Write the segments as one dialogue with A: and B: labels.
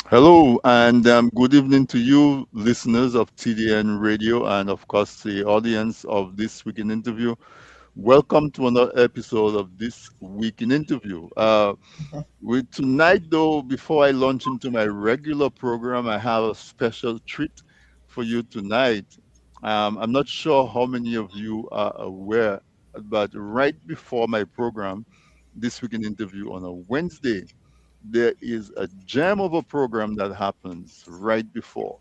A: Hello, and good evening to you, listeners of TDN Radio, and of course, the audience of this week in interview. Welcome to another episode of this week in interview. With tonight, though, before I launch into my regular program, I have a special treat for you tonight. I'm not sure how many of you are aware, but right before my program, this week in interview on a Wednesday, there is a gem of a program that happens right before.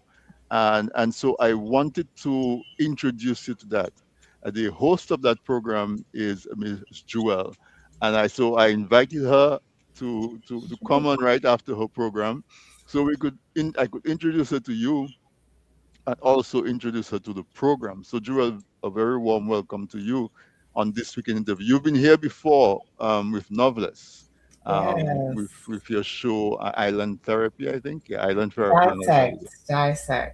A: And so I wanted to introduce you to that. The host of that program is Ms. Jewel. And I invited her to come on right after her program so I could introduce her to you and also introduce her to the program. So, Jewel, a very warm welcome to you on this weekend interview. You've been here before with Novelists,
B: Yes.
A: with your show Island Therapy, I think. Yeah, Island Therapy on Al
B: Dissect.
A: Jazeera.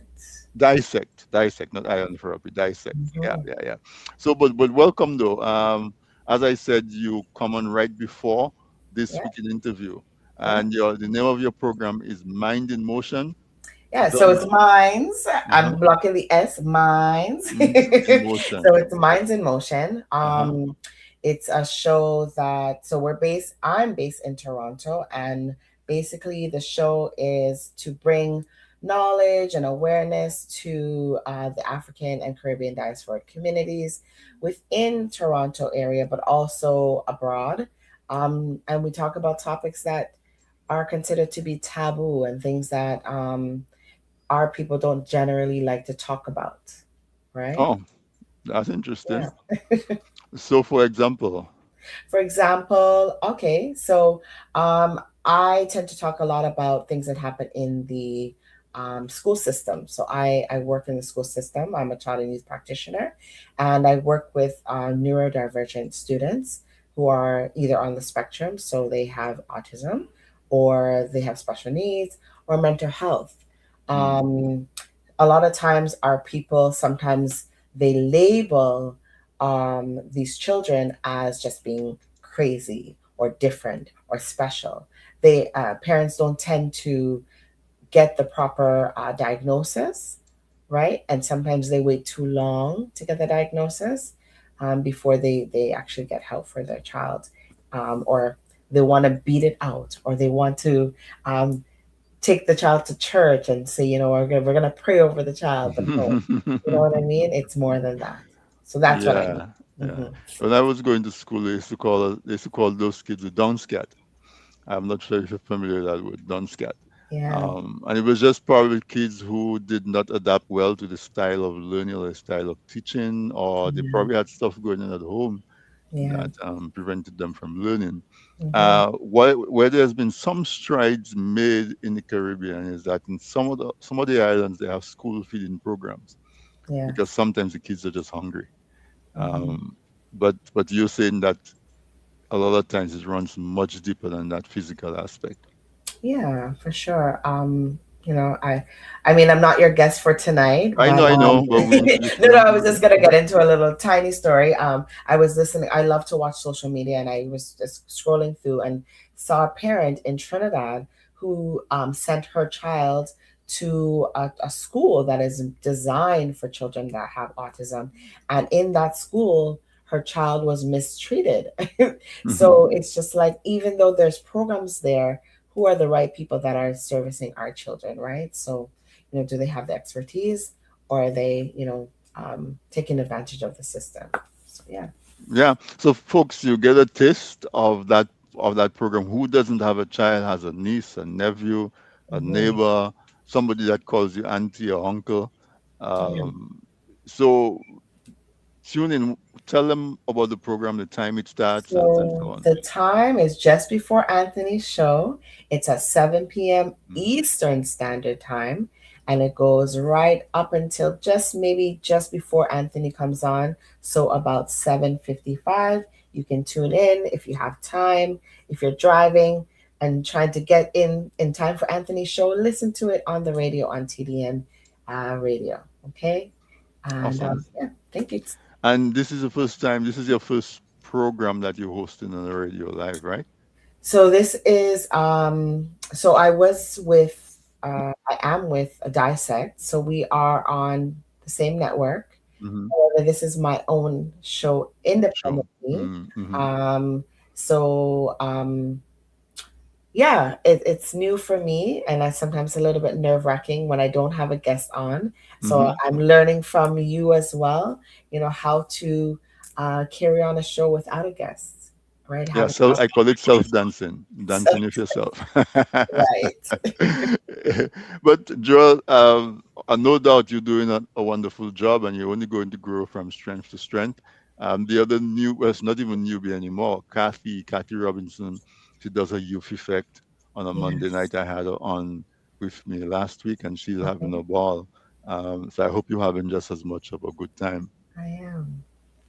B: Dissect.
A: Dissect, not Island Therapy, Dissect. Yeah,
B: Mhm.
A: yeah, yeah. So, but welcome though. As I said, you come on right before this
B: Yeah.
A: weekend interview,
B: Yeah.
A: and the name of your program is Mind in Motion.
B: Yeah.
A: The
B: So it's mines.
A: uh-huh,
B: I'm blocking the S, mines.
A: in motion.
B: So it's Minds in Motion.
A: Uh-huh.
B: It's a show that, so I'm based in Toronto, and basically the show is to bring knowledge and awareness to the African and Caribbean diasporic communities within Toronto area, but also abroad. And we talk about topics that are considered to be taboo and things that our people don't generally like to talk about, right?
A: Oh, that's interesting.
B: Yeah.
A: So, for example,
B: For example, okay, so I tend to talk a lot about things that happen in the school system. So I work in the school system. I'm a child and youth practitioner, and I work with neurodivergent students who are either on the spectrum, so they have autism, or they have special needs, or mental health.
A: mm,
B: Um, a lot of times our people sometimes they label these children as just being crazy or different or special. They Parents don't tend to get the proper diagnosis, right? And sometimes they wait too long to get the diagnosis before they actually get help for their child, or they want to beat it out, or they want to um, take the child to church and say, we're gonna pray over the child, but no, you know what I mean? It's more than that. So that's what I mean.
A: yeah, yeah.
B: Hmm.
A: When I was going to school, they used to call those kids the Donscat. I'm not sure if you're familiar with that word, Donscat.
B: Yeah,
A: And it was just probably kids who did not adapt well to the style of learning or the style of teaching, or they
B: yeah,
A: probably had stuff going on at home
B: yeah.
A: that prevented them from learning.
B: Hmm.
A: Where there's been some strides made in the Caribbean is that in some of the islands they have school feeding programs
B: Yeah.
A: because sometimes the kids are just hungry.
B: Hmm.
A: Um, but you're saying that a lot of times it runs much deeper than that physical aspect.
B: Yeah, for sure. I mean, I'm not your guest for tonight, but
A: I know, but we introduce
B: no,
A: you
B: no, I
A: into
B: was
A: the
B: just gonna get
A: Mhm.
B: into a little tiny story. I was listening. I love to watch social media, and I was just scrolling through and saw a parent in Trinidad who sent her child to a school that is designed for children that have autism, and in that school, her child was mistreated.
A: Mhm.
B: So it's just like, even though there's programs there, who are the right people that are servicing our children, right? So, do they have the expertise, or are they, taking advantage of the system? So, yeah.
A: Yeah. So folks, you get a taste of that program. Who doesn't have a child has a niece, a nephew, a
B: Hmm.
A: neighbor, somebody that calls you auntie or uncle.
B: Yeah.
A: Um, so tune in, tell them about the program, the time it starts, and
B: So
A: so on.
B: the time is just before Anthony's show. It's at 7 p.m.
A: Mhm.
B: Eastern Standard Time, and it goes right up until just before Anthony comes on. So about 7:55, you can tune in if you have time. If you're driving and trying to get in time for Anthony's show, listen to it on the radio on TDN radio. Okay, and
A: Awesome.
B: yeah, thank you.
A: And this is the first time. This is your first program that you're hosting on the radio live, right?
B: So this is so I was with I am with a Dissect, so we are on the same network.
A: Mm-hmm.
B: However, this is my own show
A: Sure.
B: independently.
A: Mm-hmm.
B: Um, so yeah, it's new for me, and I sometimes a little bit nerve-wracking when I don't have a guest on. So
A: Mm-hmm.
B: I'm learning from you as well, how to carry on a show without a guest, right?
A: Yeah,
B: Having
A: so I call it self dancing,
B: so
A: dancing with yourself.
B: right.
A: But Joel, no doubt you're doing a wonderful job, and you're only going to grow from strength to strength. The other new, well, it's not even newbie anymore. Kathy Robinson, she does a youth effect on a Monday
B: Yes.
A: night. I had her on with me last week, and she's having
B: Okay.
A: a ball. So I hope you're having just as much of a good time.
B: I am.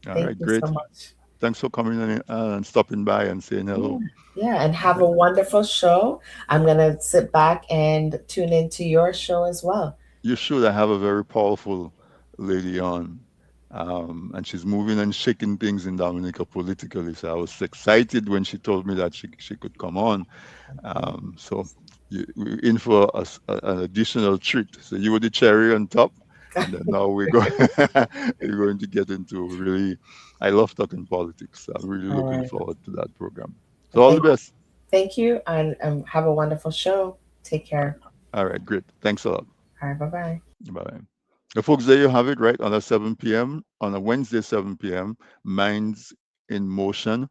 A: All
B: Thank
A: right,
B: you so
A: great.
B: much.
A: Thanks for coming in and stopping by and saying
B: Yeah.
A: hello.
B: Yeah. And
A: All
B: have
A: right.
B: a wonderful show. I'm going to sit back and tune into your show as well.
A: You should. I have a very powerful lady on, and she's moving and shaking things in Dominica politically. So I was excited when she told me that she could come on. So we're in for an additional treat. So you were the cherry on top, and then now we're going we're going to get into really. I love talking politics. So I'm really
B: All
A: looking
B: right.
A: forward to that program. So
B: Well,
A: all the best.
B: thank you. And have a wonderful show. Take care.
A: All right, great. Thanks a lot.
B: All right. Bye bye.
A: Bye. The folks, there you have it, right? On a 7 p.m., on a Wednesday, 7 p.m., Minds in Motion.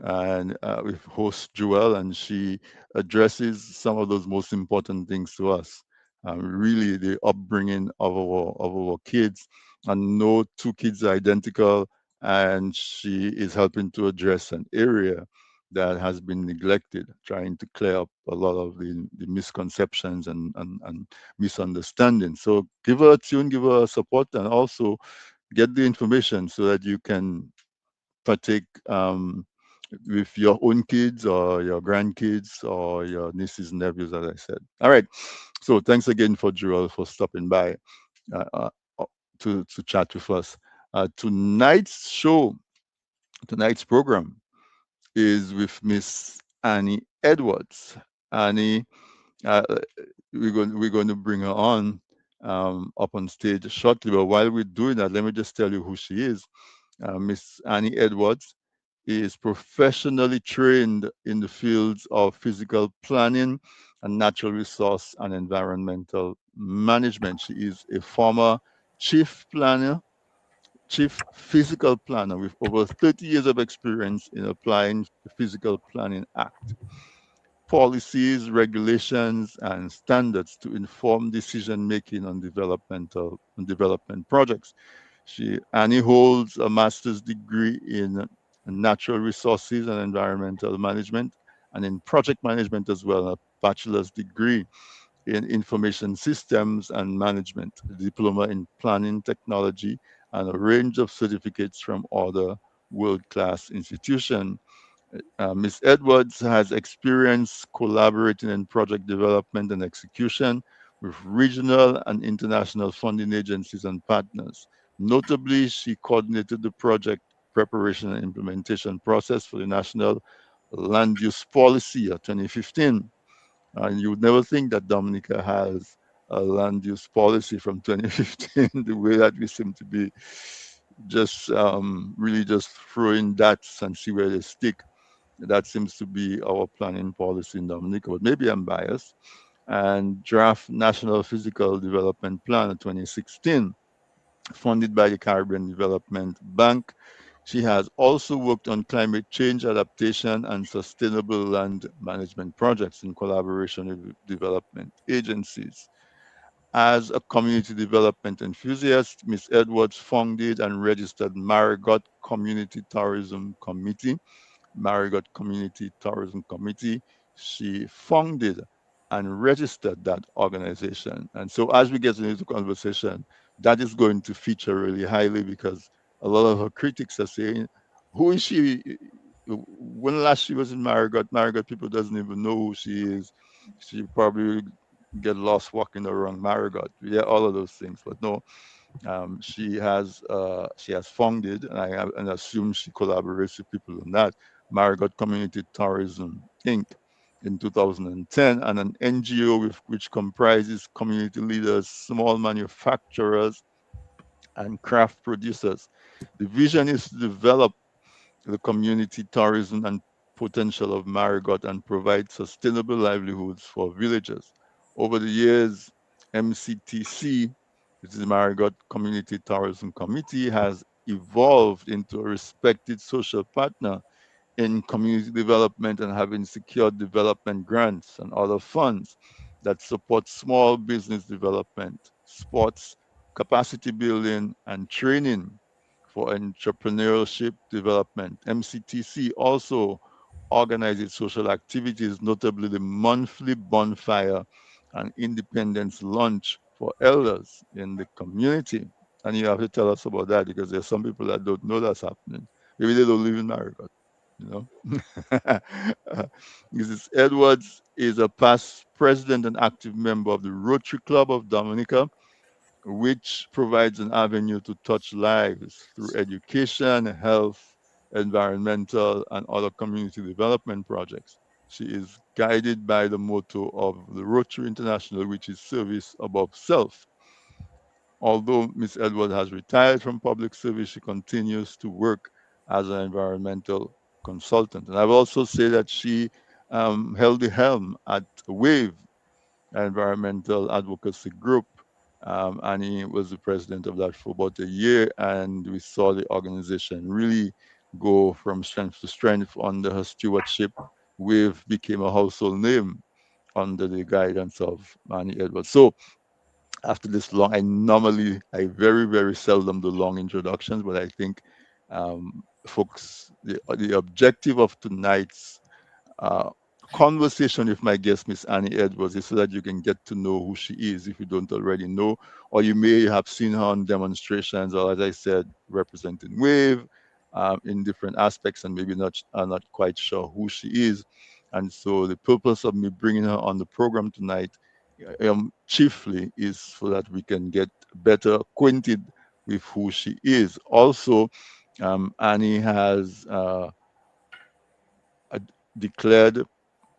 A: And with host Joelle, and she addresses some of those most important things to us. Really, the upbringing of our kids, and no two kids are identical, and she is helping to address an area that has been neglected, trying to clear up a lot of the misconceptions and misunderstandings. So give her a tune, give her a support, and also get the information so that you can partake with your own kids or your grandkids or your nieces and nephews, as I said. All right. So thanks again for Joel for stopping by uh, uh, uh, to chat with us. Tonight's show, tonight's program is with Miss Annie Edwards. Annie, uh, we're going to bring her on up on stage shortly. But while we're doing that, let me just tell you who she is. Miss Annie Edwards is professionally trained in the fields of physical planning and natural resource and environmental management. She is a former chief planner, chief physical planner with over 30 years of experience in applying the Physical Planning Act policies, regulations, and standards to inform decision making on development projects. Annie holds a master's degree in natural resources and environmental management, and in project management as well, a bachelor's degree in information systems and management, a diploma in planning technology, and a range of certificates from other world-class institutions. Ms. Edwards has experience collaborating in project development and execution with regional and international funding agencies and partners. Notably, she coordinated the project preparation and implementation process for the National Land Use Policy of 2015. And you would never think that Dominica has a land use policy from 2015, the way that we seem to be just really just throwing darts and see where they stick. That seems to be our planning policy in Dominica, but maybe I'm biased. And draft National Physical Development Plan of 2016, funded by the Caribbean Development Bank. She has also worked on climate change adaptation and sustainable land management projects in collaboration with development agencies. As a community development enthusiast, Ms. Edwards founded and registered Marigot Community Tourism Committee, Marigot Community Tourism Committee. She founded and registered that organization. And so as we get into the conversation, that is going to feature really highly because a lot of her critics are saying, who is she? When last she was in Marigot, Marigot people doesn't even know who she is. She probably get lost walking around Marigot. Yeah, all of those things. But no, she has founded, and assume she collaborates with people on that. Marigot Community Tourism Inc. in 2010, and an NGO which comprises community leaders, small manufacturers, and craft producers. The vision is to develop the community tourism and potential of Marigot and provide sustainable livelihoods for villagers. Over the years, MCTC, which is the Marigot Community Tourism Committee, has evolved into a respected social partner in community development and having secured development grants and other funds that support small business development, sports, capacity building, and training for entrepreneurship development. MCTC also organizes social activities, notably the monthly bonfire and independence lunch for elders in the community. And you have to tell us about that because there's some people that don't know that's happening. Maybe they don't live in America, you know. Mrs. Edwards is a past president and active member of the Rotary Club of Dominica, which provides an avenue to touch lives through education, health, environmental, and other community development projects. She is guided by the motto of the Rotary International, which is service above self. Although Ms. Edward has retired from public service, she continues to work as an environmental consultant. And I will also say that she held the helm at WAVE, environmental advocacy group. And he was the president of that for about a year. And we saw the organization really go from strength to strength under her stewardship. WAVE became a household name under the guidance of Manny Edwards. So after this long, I very, very seldom do long introductions, but I think folks, the objective of tonight's uh, conversation with my guest, Miss Annie Edwards, is so that you can get to know who she is if you don't already know, or you may have seen her on demonstrations, or as I said, representing WAVE in different aspects, and maybe not are not quite sure who she is. And so, the purpose of me bringing her on the program tonight, chiefly, is so that we can get better acquainted with who she is. Also, Annie has ad- declared,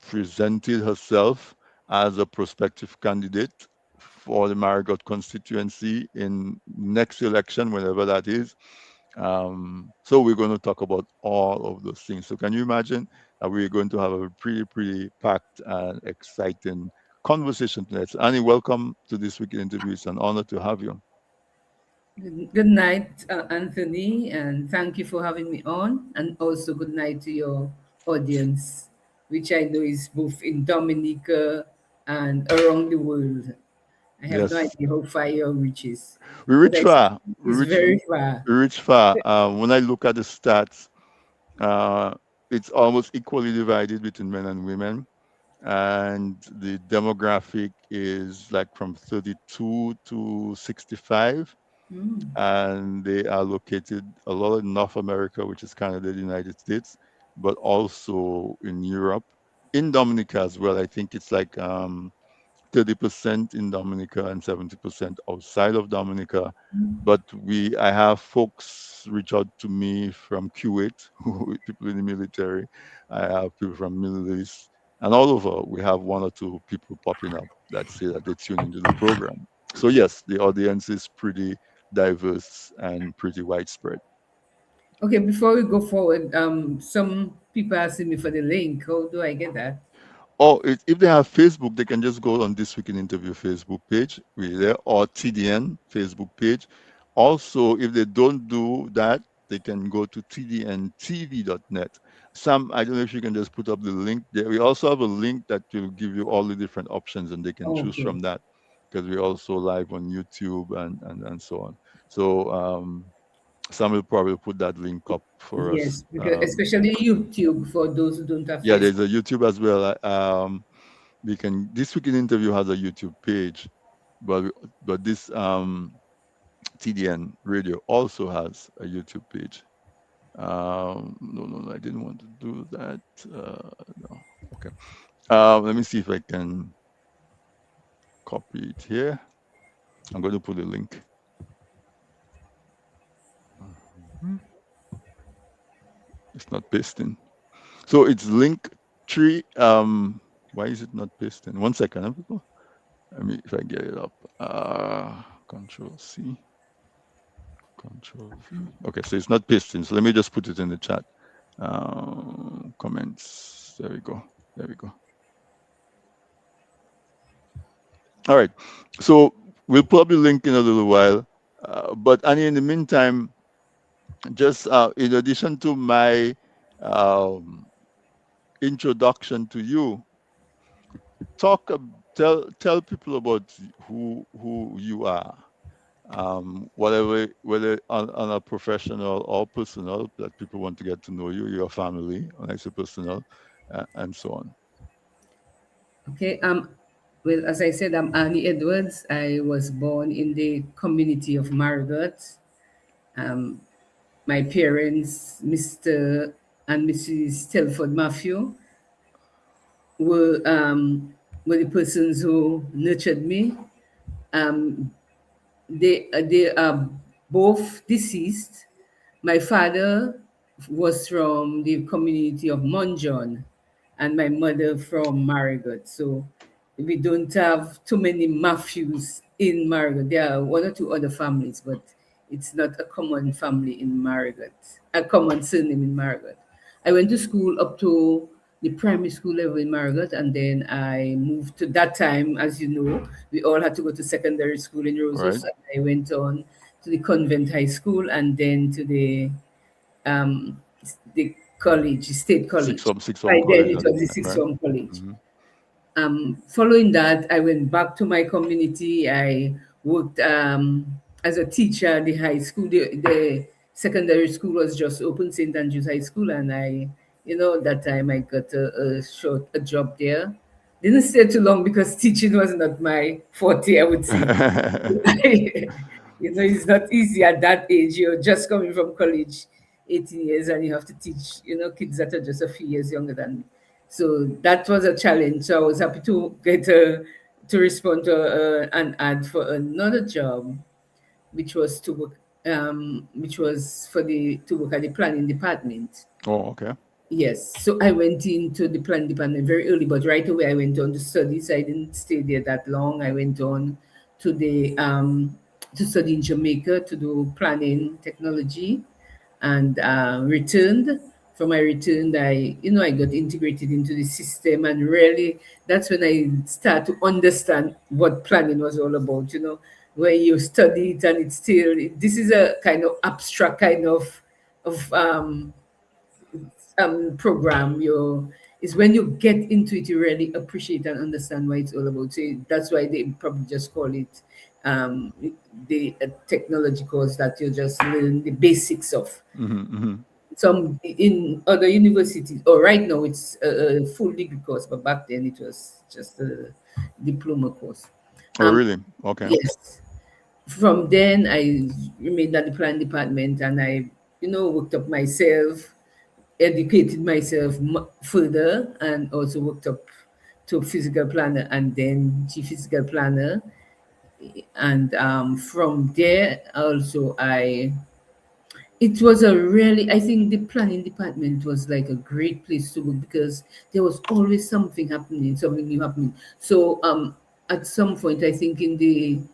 A: presented herself as a prospective candidate for the Marigot constituency in next election, whenever that is. So we're going to talk about all of those things. So can you imagine that we're going to have a pretty, pretty packed and exciting conversation tonight? So Annie, welcome to this weekend interview. It's an honor to have you.
C: Good night, Anthony, and thank you for having me on. And also, good night to your audience, which I know is both in Dominica and around the world. I have no
A: Yes,
C: idea how far your reaches,
A: we
C: but
A: reach
C: I
A: far.
C: think it's very far.
A: We reach far. When I look at the stats, uh, it's almost equally divided between men and women, and the demographic is like from 32 to 65,
C: Mm.
A: and they are located a lot in North America, which is Canada, the United States, but also in Europe, in Dominica as well. I think it's like 30% in Dominica and 70% outside of Dominica. But I have folks reach out to me from Kuwait, people in the military. I have people from Middle East, and all over. We have one or two people popping up that say that they tune into the program. So yes, the audience is pretty diverse and pretty widespread.
C: Okay, before we go forward, some people asking me for the link. How do I get that?
A: Or if they have Facebook, they can just go on This Week in Interview Facebook page, we're there, or TDN Facebook page. Also, if they don't do that, they can go to tdntv.net. Sam, I don't know if you can just put up the link there. We also have a link that will give you all the different options and they can choose
C: Okay.
A: from that because we're also live on YouTube and so on. So Sam will probably put that link up for us.
C: Yes, because especially YouTube for those who don't have
A: Yeah, there's
C: Facebook.
A: a YouTube as well. We can This Week in Interview has a YouTube page, but this TDN Radio also has a YouTube page. No, I didn't want to do that. No, okay. Let me see if I can copy it here. I'm going to put a link. Mhm. It's not pasting. So it's link tree. Why is it not pasting? One second, huh, people. Let me if I get it up. Control C, Control V. Okay, so it's not pasting. So let me just put it in the chat. Comments. There we go. There we go. All right. So we'll probably link in a little while. But Annie, in the meantime, just in addition to my um, introduction to you, tell people about who you are, whatever, whether on a professional or personal, that people want to get to know you, your family, when I say personal, and so on.
C: Okay. Well, as I said, I'm Annie Edwards. I was born in the community of Marigot. Um, my parents, Mr. and Mrs. Telford Matthew, were um, were the persons who nurtured me. Um, they are both deceased. My father was from the community of Monjon, and my mother from Marigot. So we don't have too many Matthews in Marigot. There are one or two other families, but it's not a common family in Marigot, a common surname in Marigot. I went to school up to the primary school level in Marigot, and then I moved to that time, as you know, we all had to go to secondary school in
A: Right?
C: Roses. And I went on to the convent high school and then to the college, state college.
A: Six
C: By
A: form
C: then
A: college
C: it
A: at the
C: was the
A: time,
C: sixth
A: right?
C: form college.
A: Hmm.
C: Following that, I went back to my community. I worked as a teacher at the high school. The secondary school was just open, St. Andrew's High School, and that time I got a job there. Didn't stay too long because teaching was not my forte, I would say. It's not easy at that age. You're just coming from college, 18 years, and you have to teach, kids that are just a few years younger than me. So that was a challenge. So I was happy to to respond to an ad for another job, which was to work, which was for the to work at the planning department.
A: Oh, okay.
C: Yes, so I went into the planning department very early, but right away I went on to studies. I didn't stay there that long. I went on to the to study in Jamaica to do planning technology, and returned. From I returned, I got integrated into the system, and really that's when I start to understand what planning was all about. Where you study it and it's still this is a kind of abstract kind of program. You is when you get into it, you really appreciate and understand what it's all about. So that's why they probably just call it um, the technology course that you just learn the basics of.
A: Hmm. Hmm.
C: Some in other universities, or right now it's a full degree course, but back then it was just a diploma course.
A: Oh,
C: Um,
A: really? Okay.
C: yes. From then, I remained at the planning department, and I, worked up myself, educated myself further, and also worked up to physical planner and then chief physical planner. And from there, also, it was a really, I think the planning department was like a great place to work because there was always something happening, something new happening. So at some point, I think in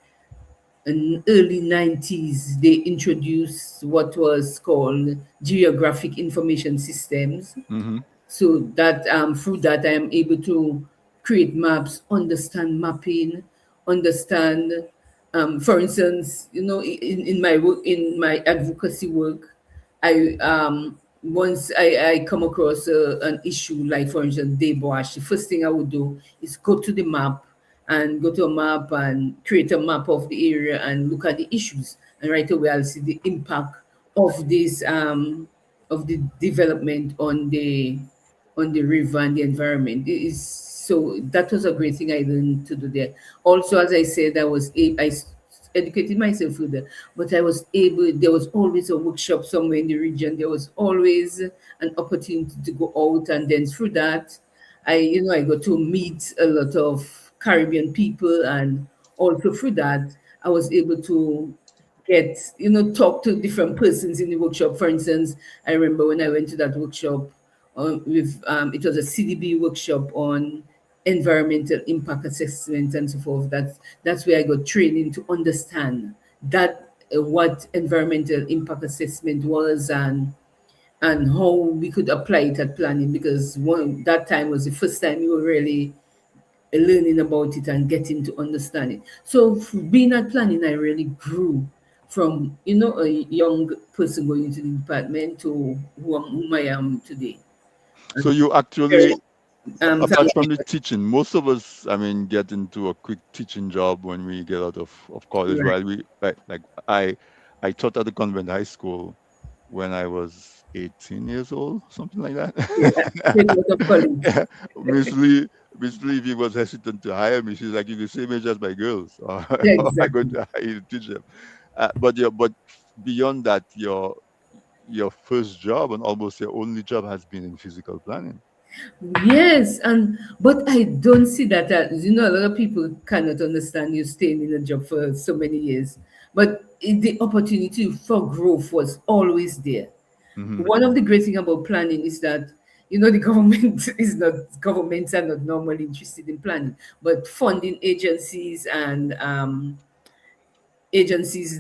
C: early 90s, they introduced what was called geographic information systems.
A: Hmm.
C: So that through that I am able to create maps, understand mapping, understand for instance, in my work, in my advocacy work, I once I come across an issue, like for instance debauch, the first thing I would do is go to the map and go to a map and create a map of the area and look at the issues, and right away I'll see the impact of this of the development on the river and the environment. It is so that was a great thing I learned to do there. Also, as I said, educated myself further, but I was able. There was always a workshop somewhere in the region. There was always an opportunity to go out, and then through that, I got to meet a lot of Caribbean people, and also through that, I was able to talk to different persons in the workshop. For instance, I remember when I went to that workshop with it was a CDB workshop on environmental impact assessment and so forth. That's where I got training to understand that what environmental impact assessment was, and how we could apply it at planning, because one that time was the first time we were really learning about it and getting to understand it. So being at planning, I really grew from a young person going into the department to whom I am today.
A: So
C: And
A: you
C: very
A: actually, apart from the
C: thankful.
A: teaching, most of us, I mean, get into a quick teaching job when we get out of college.
C: Right.
A: While we like I taught at the convent high school when I was 18 years old, something like
C: Yeah, straight
A: that.
C: out of college.
A: Yeah. Miss Lee, Miss Lee, if he was hesitant to hire me, she's like, "You're the same age as my girls. Or how am I going
C: Exactly.
A: to hire you to teach them?" But beyond that, your first job and almost your only job has been in physical planning.
C: Yes, and but I don't see that as, a lot of people cannot understand you staying in a job for so many years. But the opportunity for growth was always there.
A: Hmm.
C: One of the great thing about planning is that the government is not governments are not normally interested in planning, but funding agencies and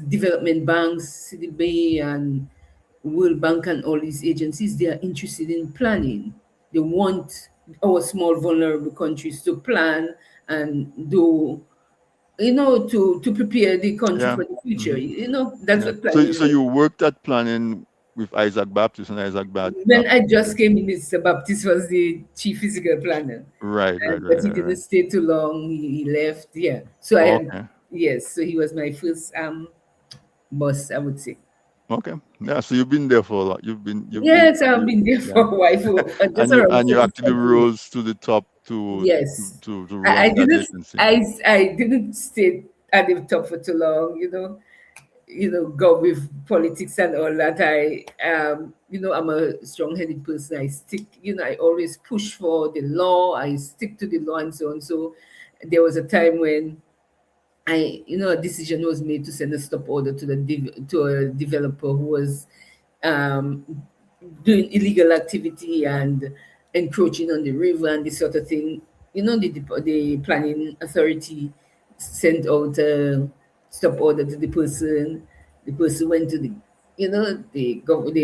C: development banks, CDB and World Bank and all these agencies, they are interested in planning. They want our small vulnerable countries to plan and do, to prepare the country
A: Yeah.
C: for the future.
A: Hmm.
C: That's
A: Yeah.
C: what
A: So
C: planning
A: so
C: is.
A: you worked at planning with Isaac Baptist, and Isaac
C: When I
A: Baptist.
C: just came in, Mr. Baptist was the chief physical planner,
A: Right, right,
C: but
A: right,
C: he
A: right,
C: didn't
A: right.
C: stay too long. He left. Yeah. So I had,
A: Okay.
C: yes. So he was my first boss, I would say.
A: Okay. Yeah. So you've been there for a lot. You've been
C: Yes, I've
A: you
C: been there
A: yeah.
C: for a while, for just
A: and you
C: around
A: and you
C: 40
A: actually
C: something years.
A: rose to the top to
C: Yes.
A: to
C: I
A: run that
C: didn't
A: agency.
C: I didn't stay at the top for too long, go with politics and all that. I'm a strong headed person. I stick, I always push for the law, I stick to the law and so on. So there was a time when a decision was made to send a stop order to to a developer who was um, doing illegal activity and encroaching on the river and this sort of thing. The planning authority sent out a stop order to the person. The person went to the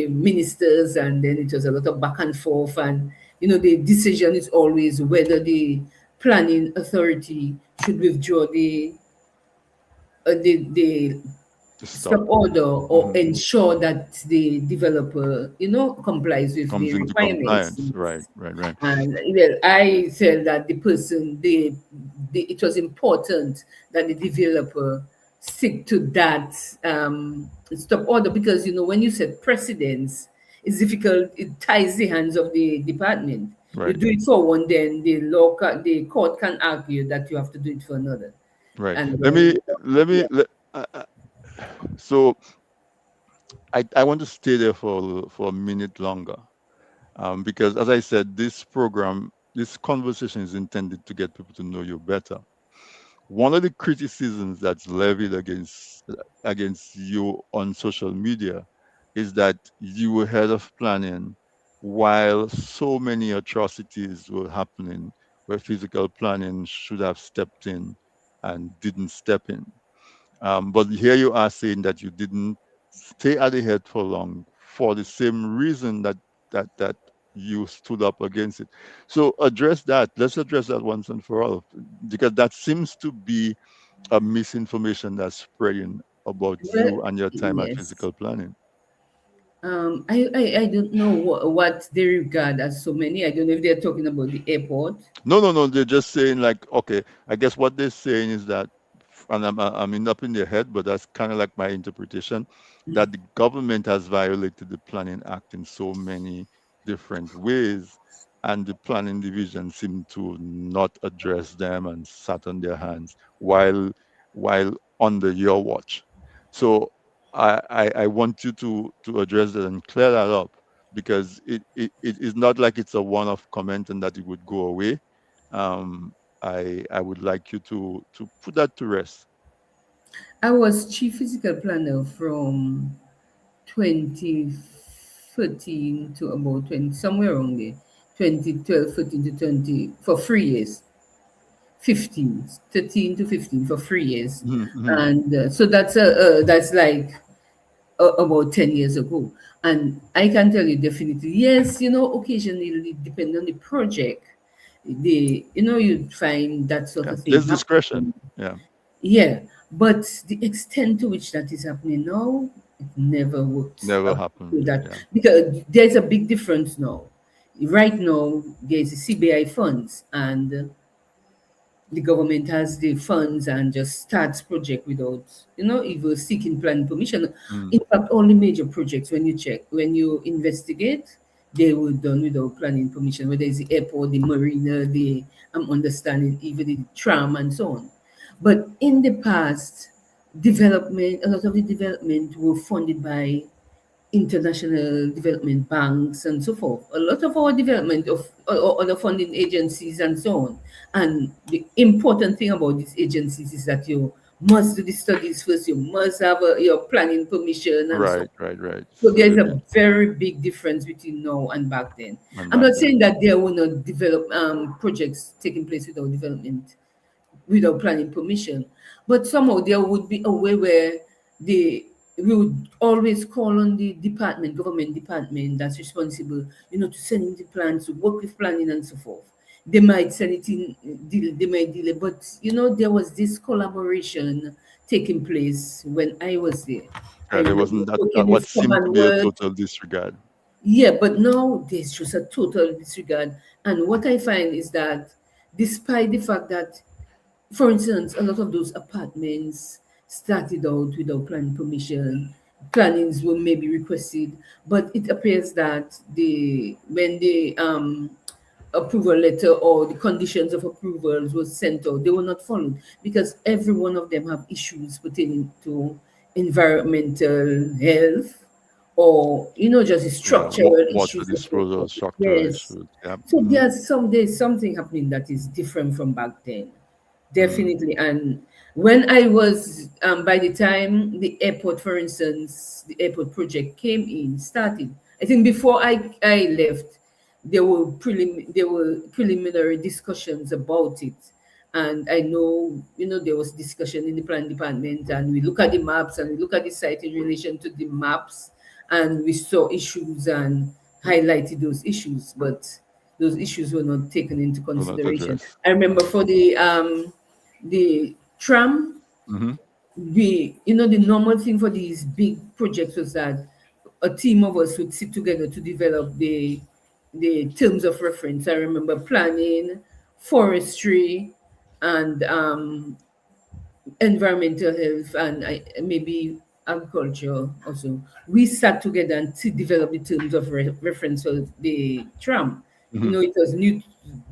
C: ministers, and then it was a lot of back and forth. And the decision is always whether the planning authority should withdraw the
A: To stop.
C: stop order or
A: Hmm.
C: ensure that the developer, complies with
A: Comes
C: the
A: into
C: requirements.
A: compliance. Right, right, right.
C: And well, I felt that it was important that the developer stick to that stop order, because when you set precedents, it's difficult. It ties the hands of the department. You
A: Right,
C: do it for one, then the court can argue that you have to do it for another.
A: right.
C: And
A: Let me let
C: yeah,
A: me let, so I want to stay there for a minute longer, because as I said, this conversation is intended to get people to know you better. One of the criticisms that's levied against you on social media is that you were head of planning while so many atrocities were happening where physical planning should have stepped in and didn't step in. But here you are saying that you didn't stay at the head for long for the same reason that you stood up against it. So address that. Let's address that once and for all, because that seems to be a misinformation that's spreading about
C: well,
A: you and your time at
C: yes.
A: physical planning.
C: I don't know what they regard as so many. I don't know if they're talking about the airport.
A: No, no, no. They're just saying like, okay. I guess what they're saying is that, and I'm up in their head, but that's kind of like my interpretation, that the government has violated the Planning Act in so many different ways, and the planning division seem to not address them and sat on their hands while under your watch. So I want you to address that and clear that up, because it is not like it's a one-off comment and that it would go away. I would like you to put that to rest.
C: I was chief physical planner from 2013 to about 20, somewhere around there, 2012, 13 to 20, for 3 years. 15, 13 to 15 for 3 years.
A: Mhm, mhm.
C: And so that's like about 10 years ago. And I can tell you definitely, yes, occasionally, depending on the project, you'd find that sort
A: Yeah,
C: of thing
A: there's discretion.
C: happening.
A: Yeah,
C: Yeah, but the extent to which that is happening now, it never worked
A: never
C: out to
A: happened.
C: that,
A: Yeah,
C: because there's a big difference now. Right now, there's the CBI funds, and the government has the funds and just starts project without, even seeking planning permission.
A: mm,
C: In fact, all the major projects, when you investigate, they were done without planning permission, whether it's the airport, the marina, the I'm understanding even the tram and so on. But in the past, a lot of the development were funded by international development banks and so forth. A lot of our development of or other funding agencies and so on. And the important thing about these agencies is that you must do the studies first. You must have your planning permission and so on.
A: right, right, right.
C: So
A: So
C: there's
A: they
C: a
A: may
C: very big difference between now and back then.
A: went
C: I'm
A: back
C: not
A: then.
C: saying that there will not develop projects taking place without development, without planning permission. But somehow there would be a way where the we would always call on the department, government department that's responsible, to send in the plans, to work with planning and so forth. They might send it in, they might delay, but there was this collaboration taking place when I was there. I
A: There
C: remember
A: wasn't that
C: working
A: what
C: with
A: seemed to be a
C: Commonwealth.
A: total disregard.
C: Yeah, but now there's just a total disregard. And what I find is that despite the fact that, for instance, a lot of those apartments started out without planning permission. Plannings were maybe requested, but it appears that when the approval letter or the conditions of approvals was sent out, they were not followed, because every one of them have issues pertaining to environmental health, or just the
A: Yeah,
C: structural
A: water
C: issues of
A: disposal,
C: the.
A: structural
C: Yes.
A: issues. Yeah.
C: So
A: Hmm.
C: there's something happening that is different from back then.
A: Hmm.
C: Definitely. And when I was, by the time the airport, for instance, the airport project came in, started, I think before I left, there were preliminary discussions about it. And I know, there was discussion in the plan department, and we look at the maps and we look at the site in relation to the maps, and we saw issues and highlighted those issues, but those issues were not taken into
A: Will not
C: consideration.
A: address.
C: I remember
A: Yeah.
C: for the tram,
A: Hmm.
C: the normal thing for these big projects was that a team of us would sit together to develop the terms of reference. I remember planning, forestry, and environmental health, and maybe agriculture also. We sat together and to develop the terms of reference for the tram.
A: Hmm.
C: It was new.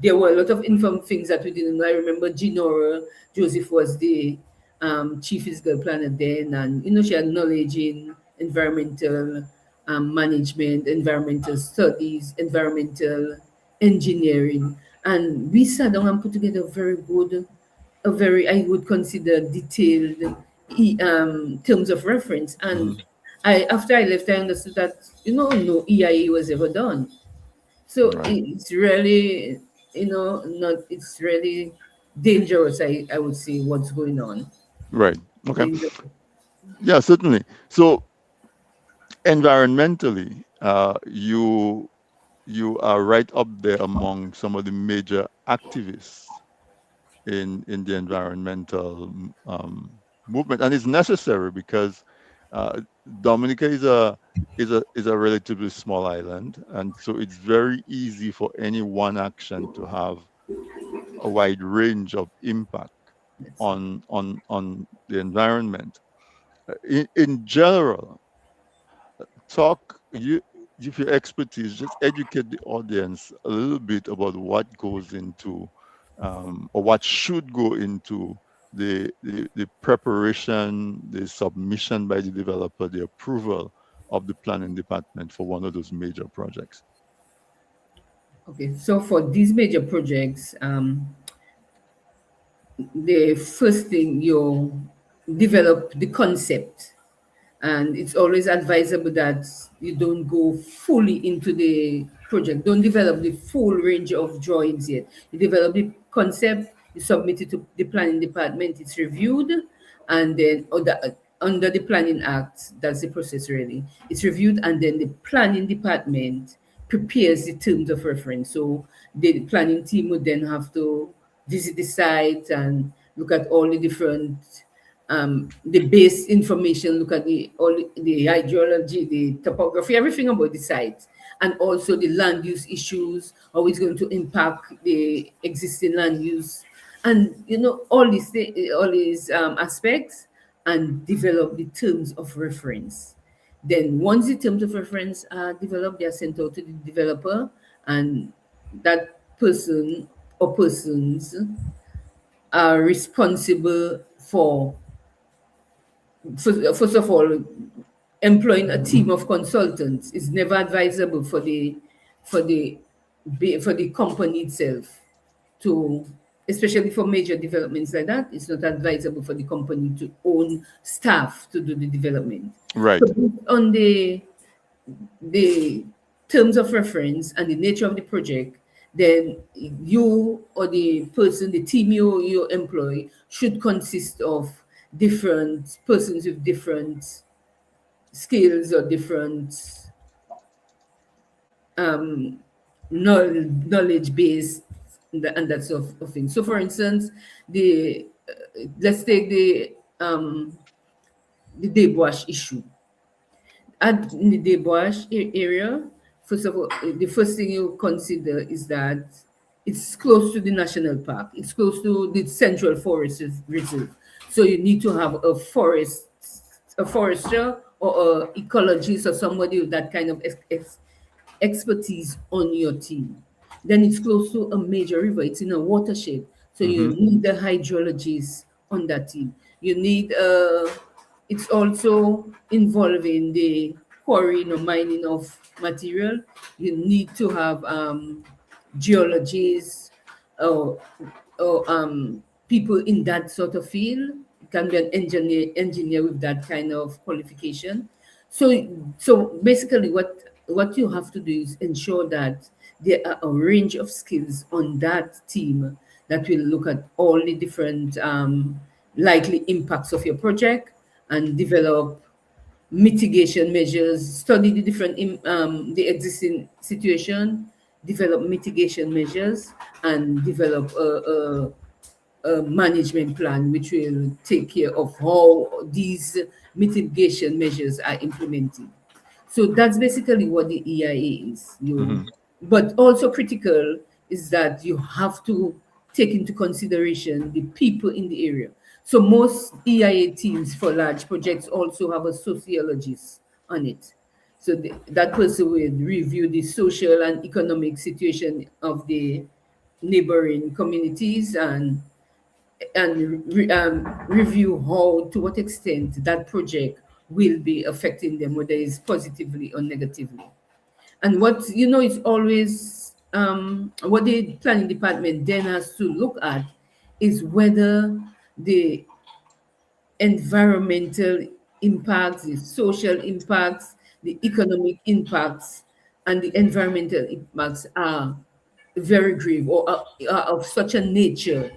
C: There were a lot of informed things that we didn't know. I remember Ginora Joseph was the chief physical planner then, and she had knowledge in environmental management, environmental studies, environmental engineering, and we sat down and put together a very, I would consider, detailed terms of reference.
A: Hmm.
C: And after I left, I understood that no EIA was ever done. So
A: Right.
C: it's really, not it's really dangerous. I would say what's going on.
A: Right. Okay.
C: Dangerous.
A: Yeah, certainly. So environmentally, you are right up there among some of the major activists in the environmental movement, and it's necessary because uh, Dominica is a relatively small island, and so it's very easy for any one action to have a wide range of impact
C: That's it.
A: on the environment. In general, talk you if your expertise, just educate the audience a little bit about what goes into or what should go into the preparation, the submission by the developer, the approval of the planning department for one of those major projects.
C: Okay, so for these major projects, the first thing you develop the concept, and it's always advisable that you don't go fully into the project, don't develop the full range of drawings yet. You develop the concept, You submit it to the planning department. It's reviewed, and then under the planning act, that's the process really. It's reviewed, and then the planning department prepares the terms of reference. So the planning team would then have to visit the site and look at all the different the base information, look at the hydrology, the topography, everything about the site, and also the land use issues, how it's going to impact the existing land use, and all these aspects, and develop the terms of reference. Then once the terms of reference are developed, they are sent out to the developer, and that person or persons are responsible for, first of all, employing a team of consultants is never advisable for the for the company itself to, especially for major developments like that. It's not advisable for the company to own staff to do the development. So
A: Right.
C: based on the terms of reference and the nature of the project, then you or the person, the team you employ, should consist of different persons with different skills or different um, knowledge base, and that sort of thing. So, for instance, the let's take the debwash issue. And in the debwash area, first of all, the first thing you consider is that it's close to the national park. It's close to the central forest reserve. So you need to have a forester or a ecologist or somebody with that kind of expertise on your team. Then it's close to a major river. It's in a watershed. So you
A: Mm-hmm.
C: need the hydrologist on that team. You need it's also involving the quarrying or mining of material. You need to have geologists or, or people in that sort of field. It can be an engineer with that kind of qualification. So basically, what you have to do is ensure that there are a range of skills on that team that will look at all the different likely impacts of your project and develop mitigation measures, study the different the existing situation, develop mitigation measures, and develop a management plan which will take care of how these mitigation measures are implemented. So that's basically what the EIA is.
A: Mm-hmm.
C: But also critical is that you have to take into consideration the people in the area. So most EIA teams for large projects also have a sociologist on it. So that person will review the social and economic situation of the neighboring communities, and review how, to what extent that project will be affecting them, whether it's positively or negatively. And what is always what the planning department then has to look at is whether the environmental impacts, the social impacts, the economic impacts, and the environmental impacts are very grave, or are of such a nature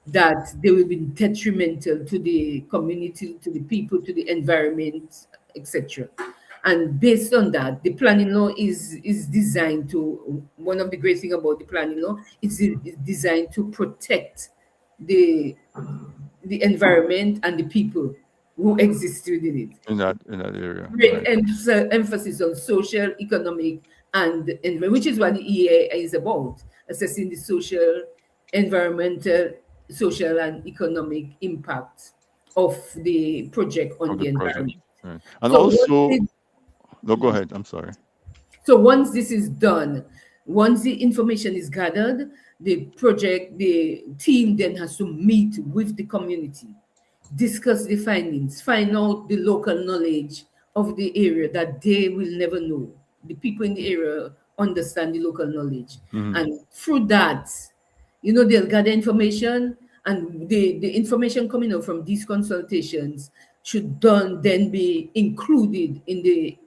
C: that they will be detrimental to the community, to the people, to the environment, etc. And based on that, the planning law is designed to, one of the great thing about the planning law is it's designed to protect the the environment and the people who exist within it.
A: In that area,
C: Great
A: right?
C: emphasis on social, economic, and which is what the EA is about, assessing the social, environmental, social, and economic impact of the project on
A: Of
C: the
A: the project,
C: environment.
A: right? And
C: So what
A: also,
C: did
A: no, go ahead. I'm sorry.
C: So once this is done, once the information is gathered, the team then has to meet with the community, discuss the findings, find out the local knowledge of the area that they will never know. The people in the area understand the local knowledge.
A: Mm-hmm.
C: And through that, they'll gather information, and the information coming out from these consultations should then be included in the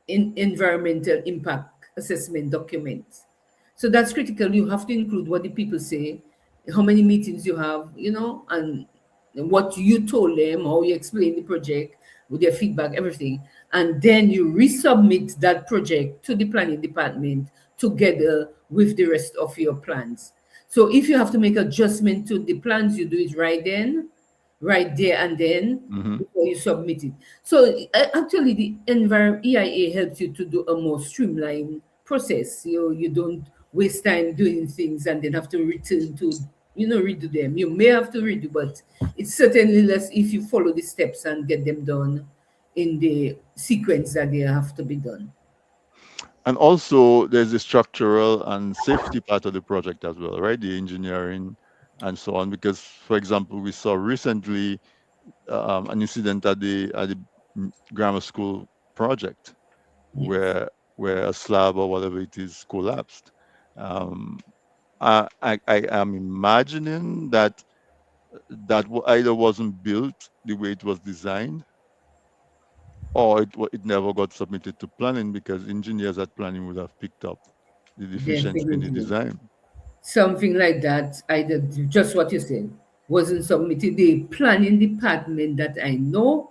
C: environmental impact assessment document. So that's critical. You have to include what the people say, how many meetings you have, and what you told them, how you explain the project with their feedback, everything. And then you resubmit that project to the planning department together with the rest of your plans. So if you have to make adjustment to the plans, you do it right then, right there and then,
A: Hmm.
C: before you submit it. So actually, the EIA helps you to do a more streamlined process. You don't waste time doing things and then have to return to, redo them. You may have to redo, but it's certainly less if you follow the steps and get them done in the sequence that they have to be done.
A: And also, there's the structural and safety part of the project as well, right? The engineering and so on. Because, for example, we saw recently an incident at the grammar school project
C: Yes.
A: where a slab or whatever it is collapsed. Um, I am imagining that either wasn't built the way it was designed, or it never got submitted to planning because engineers at planning would have picked up the deficiency in the
C: Definitely.
A: design.
C: Something like that, either just what you said, wasn't submitted. The planning department that I know,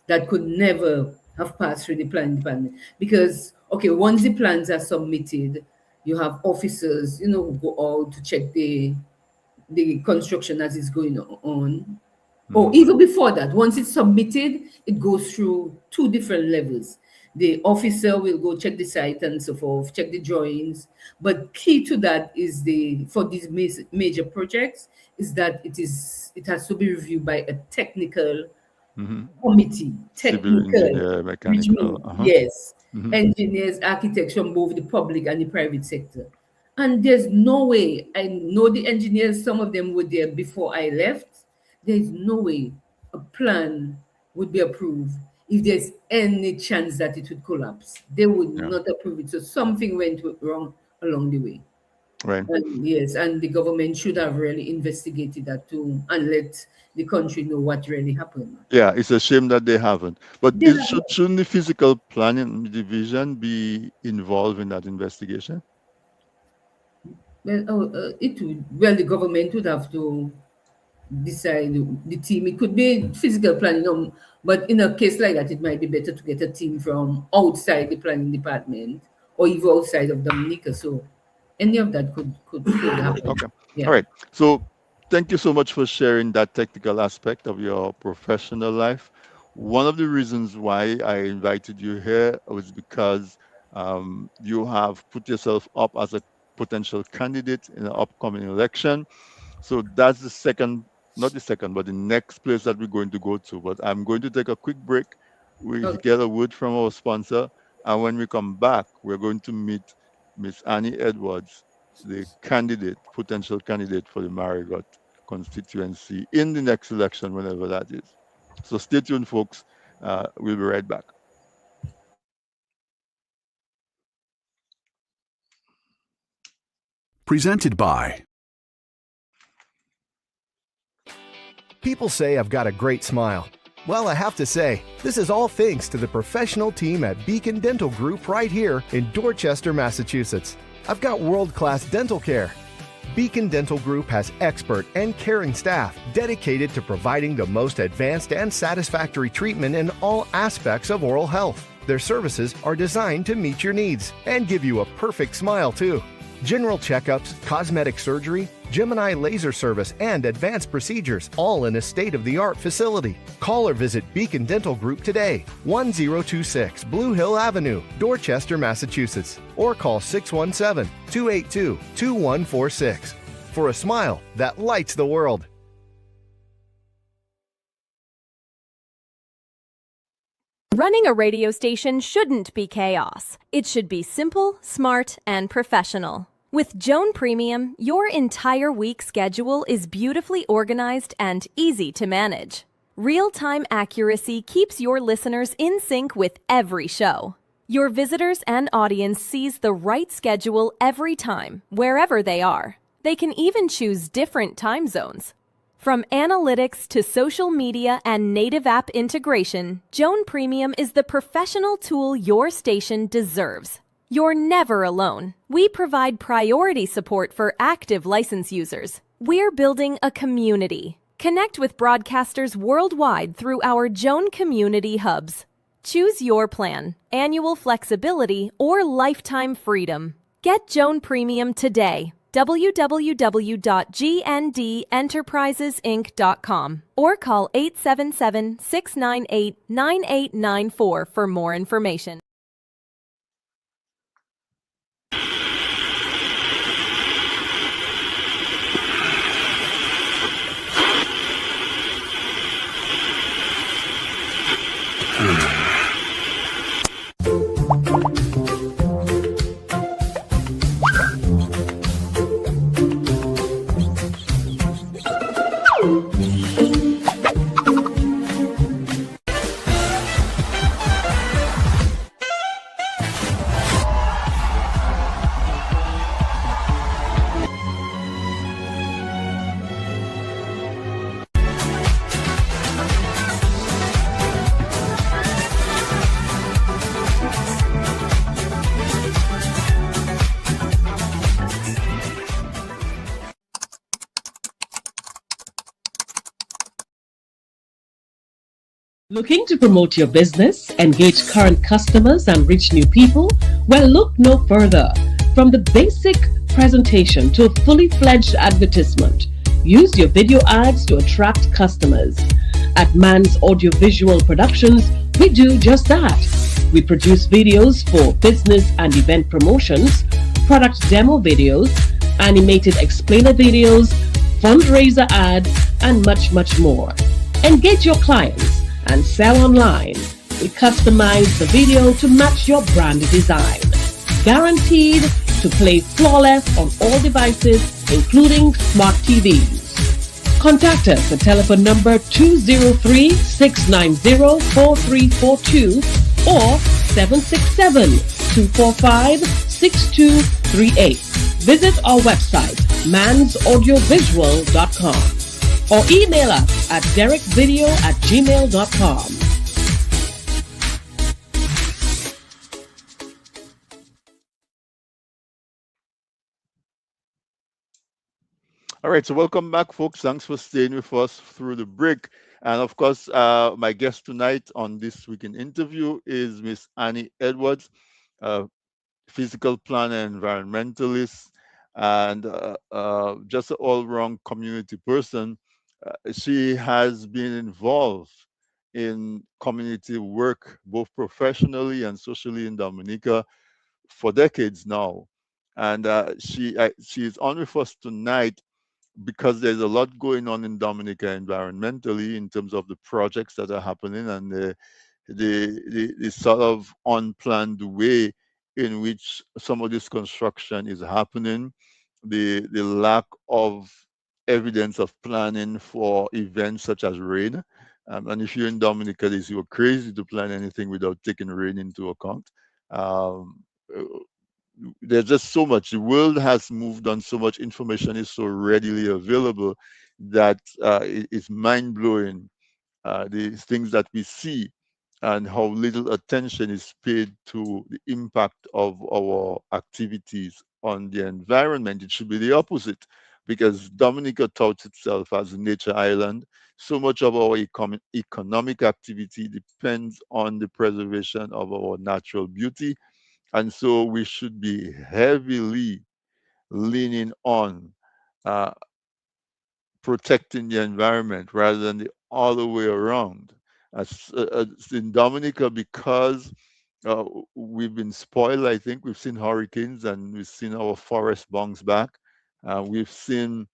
C: that could never have passed through the planning department, because okay, once the plans are submitted, you have officers, who go out to check the construction as it's going on. Or
A: Hmm.
C: even before that, once it's submitted, it goes through two different levels. The officer will go check the site and so forth, check the drawings. But key to that is for these major projects is that it has to be reviewed by a technical
A: Hmm.
C: committee,
A: Civil
C: technical,
A: engineer,
C: which
A: mechanical.
C: means,
A: Uh-huh.
C: yes,
A: Hmm.
C: engineers, architects from both the public and the private sector. And there's no way, I know the engineers, some of them were there before I left. There's no way a plan would be approved if there's any chance that it would collapse. They would
A: Yeah.
C: not approve it. So something went wrong along the way.
A: Right.
C: And yes, and the government should have really investigated that too and let the country know what really happened.
A: Yeah, it's a shame that they haven't. But
C: They have
A: shouldn't the physical planning division be involved in that investigation?
C: Well, it would, well, the government would have to decide the team. It could be physical planning, but in a case like that, it might be better to get a team from outside the planning department or even outside of Dominica. So any of that could happen.
A: Okay. All
C: Yeah.
A: right. So thank you so much for sharing that technical aspect of your professional life. One of the reasons why I invited you here was because you have put yourself up as a potential candidate in the upcoming election. So that's the second, not the second, but the next place that we're going to go to. But I'm going to take a quick break. We
C: Okay.
A: get a word from our sponsor. And when we come back, we're going to meet Miss Annie Edwards, the candidate, potential candidate for the Marigot constituency in the next election, whenever that is. So stay tuned, folks. We'll be right back.
D: Presented by. People say I've got a great smile. Well, I have to say, this is all thanks to the professional team at Beacon Dental Group right here in Dorchester, Massachusetts. I've got world-class dental care. Beacon Dental Group has expert and caring staff dedicated to providing the most advanced and satisfactory treatment in all aspects of oral health. Their services are designed to meet your needs and give you a perfect smile, too. General checkups, cosmetic surgery, Gemini laser service, and advanced procedures, all in a state-of-the-art facility. Call or visit Beacon Dental Group today, 1026 Blue Hill Avenue, Dorchester, Massachusetts, or call 617-282-2146 for a smile that lights the world.
E: Running a radio station shouldn't be chaos. It should be simple, smart, and professional. With Joan Premium, your entire week schedule is beautifully organized and easy to manage. Real-time accuracy keeps your listeners in sync with every show. Your visitors and audience sees the right schedule every time, wherever they are. They can even choose different time zones. From analytics to social media and native app integration, Joan Premium is the professional tool your station deserves. You're never alone. We provide priority support for active license users. We're building a community. Connect with broadcasters worldwide through our Joan Community Hubs. Choose your plan, annual flexibility, or lifetime freedom. Get Joan Premium today. www.gndenterprisesinc.com or call 877-698-9894 for more information.
F: Looking to promote your business, engage current customers, and reach new people? Well, look no further. From the basic presentation to a fully fledged advertisement, use your video ads to attract customers. At Man's Audiovisual Productions, we do just that. We produce videos for business and event promotions, product demo videos, animated explainer videos, fundraiser ads, and much more. Engage your clients and sell online. We customize the video to match your brand design. Guaranteed to play flawless on all devices, including smart TVs. Contact us at telephone number 203-690-4342 or 767-245-6238. Visit our website, mansaudiovisual.com, or email us at derekvideo@gmail.com.
A: All right, so welcome back, folks. Thanks for staying with us through the break. And of course, my guest tonight on this weekend interview is Miss Annie Edwards, uh, physical planner, environmentalist, and just an all-round community person. She has been involved in community work, both professionally and socially in Dominica for decades now. And she is on with us tonight because there's a lot going on in Dominica environmentally in terms of the projects that are happening and the sort of unplanned way in which some of this construction is happening, the lack of evidence of planning for events such as rain. And if you're in Dominica, this you're crazy to plan anything without taking rain into account. Um, uh, there's just so much. The world has moved on so much. Information is so readily available that it's mind blowing, the things that we see and how little attention is paid to the impact of our activities on the environment. It should be the opposite because Dominica touts itself as a nature island. So much of our economic activity depends on the preservation of our natural beauty. And so we should be heavily leaning on uh, protecting the environment rather than the other way around. As in Dominica, because uh, we've been spoiled, I think we've seen hurricanes and we've seen our forest bounce back. We've seen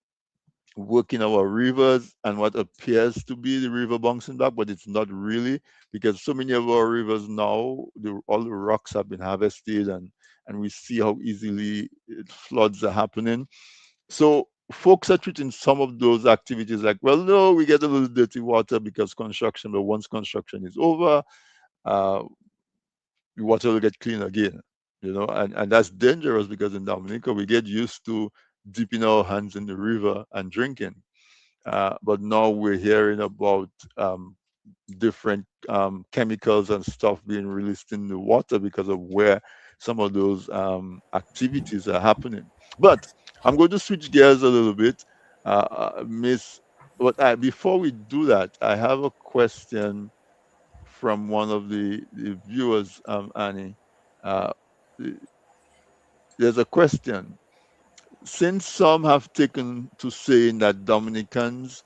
A: working our rivers and what appears to be the river bouncing back, but it's not really because so many of our rivers now, all the rocks have been harvested and we see how easily floods are happening. So folks are treating some of those activities like, well, no, we get a little dirty water because construction, but once construction is over, uh, the water will get clean again, and that's dangerous because in Dominica, we get used to dipping our hands in the river and drinking. But now we're hearing about different chemicals and stuff being released in the water because of where some of those activities are happening. But I'm going to switch gears a little bit Miss, before we do that, I have a question from one of the viewers, Annie. Uh, there's a question. Since some have taken to saying that Dominicans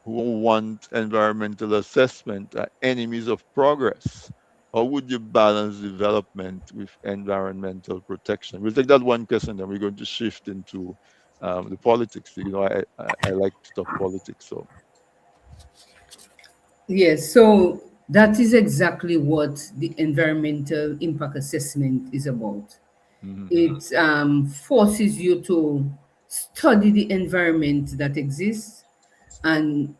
A: who want environmental assessment are enemies of progress, how would you balance development with environmental protection? We'll take that one question, then we're going to shift into the politics. I like to talk politics, so.
C: Yes, so that is exactly what the environmental impact assessment is about.
A: Mhm.
C: It forces you to study the environment that exists and,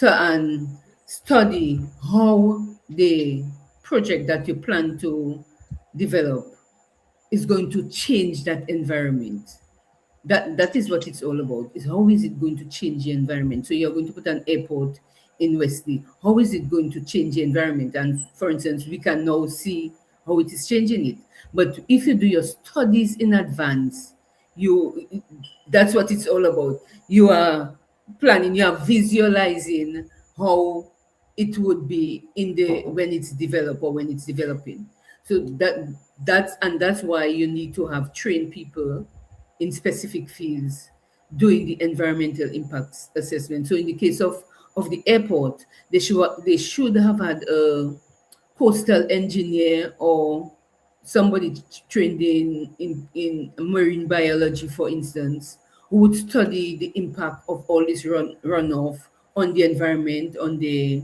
C: and study how the project that you plan to develop is going to change that environment. That is what it's all about. Is how is it going to change the environment? So you're going to put an airport in Wesley. How is it going to change the environment? And for instance, we can now see how it is changing it. But if you do your studies in advance, you that's what it's all about. You are planning, you are visualizing how it would be in the when it's developed or when it's developing. So that's why you need to have trained people in specific fields doing the environmental impacts assessment. So in the case of the airport, they should have had a coastal engineer or somebody trained in marine biology, for instance, who would study the impact of all this runoff on the environment, on the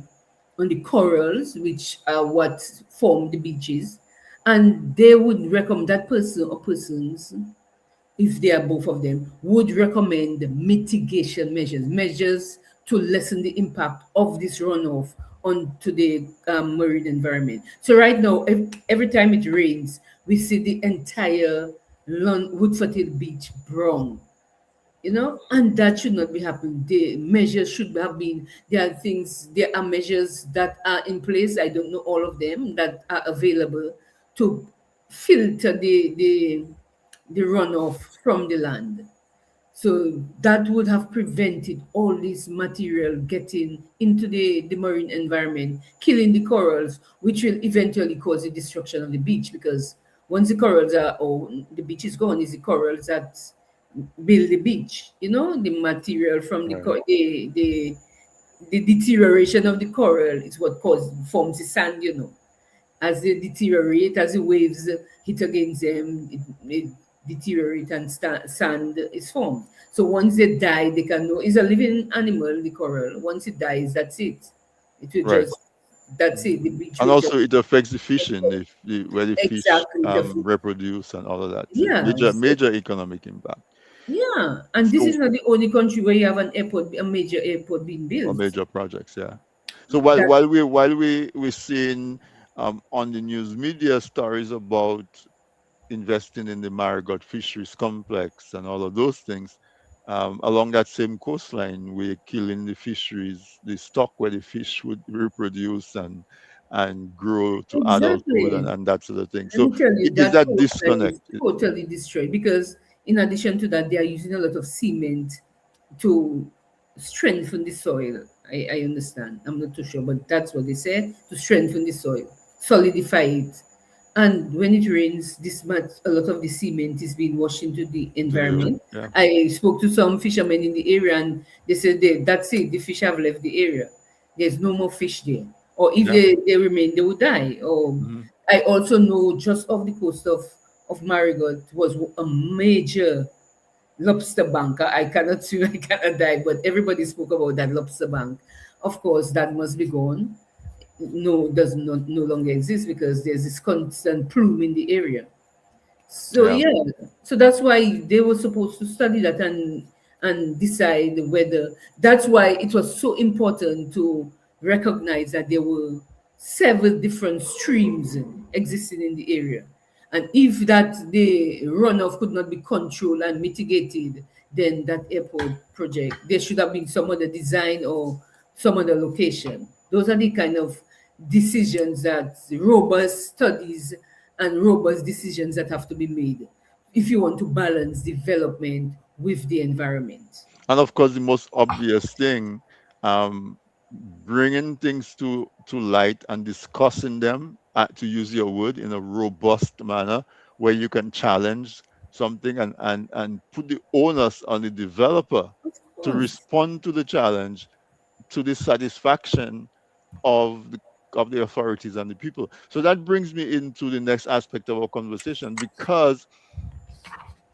C: corals, which are what form the beaches, and they would recommend that person or persons, if they are both of them, would recommend mitigation measures, measures to lessen the impact of this runoff onto the marine environment. So right now, every time it rains, we see the entire Woodford Hill Beach brown, and that should not be happening. The measures should have been, there are measures that are in place. I don't know all of them that are available to filter the runoff from the land. So that would have prevented all this material getting into the marine environment, killing the corals, which will eventually cause the destruction of the beach. Because once the corals are, oh, the beach is gone, is the corals that build the beach. The material from the
A: Right.
C: the deterioration of the coral is what forms the sand. As they deteriorate, as the waves hit against them, it deteriorate and sand is formed. So once they die, they can know it's a living animal, the coral. Once it dies, that's it. It will
A: Right.
C: just that's it. The beach
A: And
C: will just
A: also it affects the fishing, if where the fish
C: exactly the food.
A: reproduce and all of that. So
C: Yeah,
A: major economic impact.
C: yeah. And this
A: So
C: is not the only country where you have an airport, a major airport being
A: or
C: built.
A: major projects, yeah. So while
C: That
A: we're seeing on the news media stories about investing in the Marigot Fisheries Complex and all of those things, along that same coastline, we're killing the fisheries, the stock where the fish would reproduce and grow to adulthood
C: exactly.
A: and that sort of thing.
C: Let
A: So
C: me tell you,
A: is
C: that
A: that
C: coastline is
A: disconnect?
C: totally destroyed because, in addition to that, they are using a lot of cement to strengthen the soil. I understand. I'm not too sure, but that's what they say, to strengthen the soil, solidify it. And when it rains, this much, a lot of the cement is being washed into the
A: To the
C: environment.
A: yeah,
C: I spoke to some fishermen in the area, and they said that's it. The fish have left the area. There's no more fish there. Or if
A: yeah.
C: they remain, they will die. Or
A: Hmm.
C: I also know just off the coast of Marigot was a major lobster bank. I cannot swim, I cannot dive, but everybody spoke about that lobster bank. Of course, that must be gone. No, does not no longer exist because there's this constant plume in the area. So
A: Yeah,
C: yeah, so that's why they were supposed to study that and decide whether. That's why it was so important to recognize that there were several different streams existing in the area, and if that the runoff could not be controlled and mitigated, then that airport project there should have been some other design or some other location. Those are the kind of decisions that robust studies and robust decisions that have to be made if you want to balance development with the environment.
A: And of course, the most obvious thing, um, bringing things to light and discussing them, to use your word, in a robust manner where you can challenge something, and put the onus on the developer
C: Of
A: to
C: course.
A: respond to the challenge to the satisfaction of the authorities and the people. So that brings me into the next aspect of our conversation, because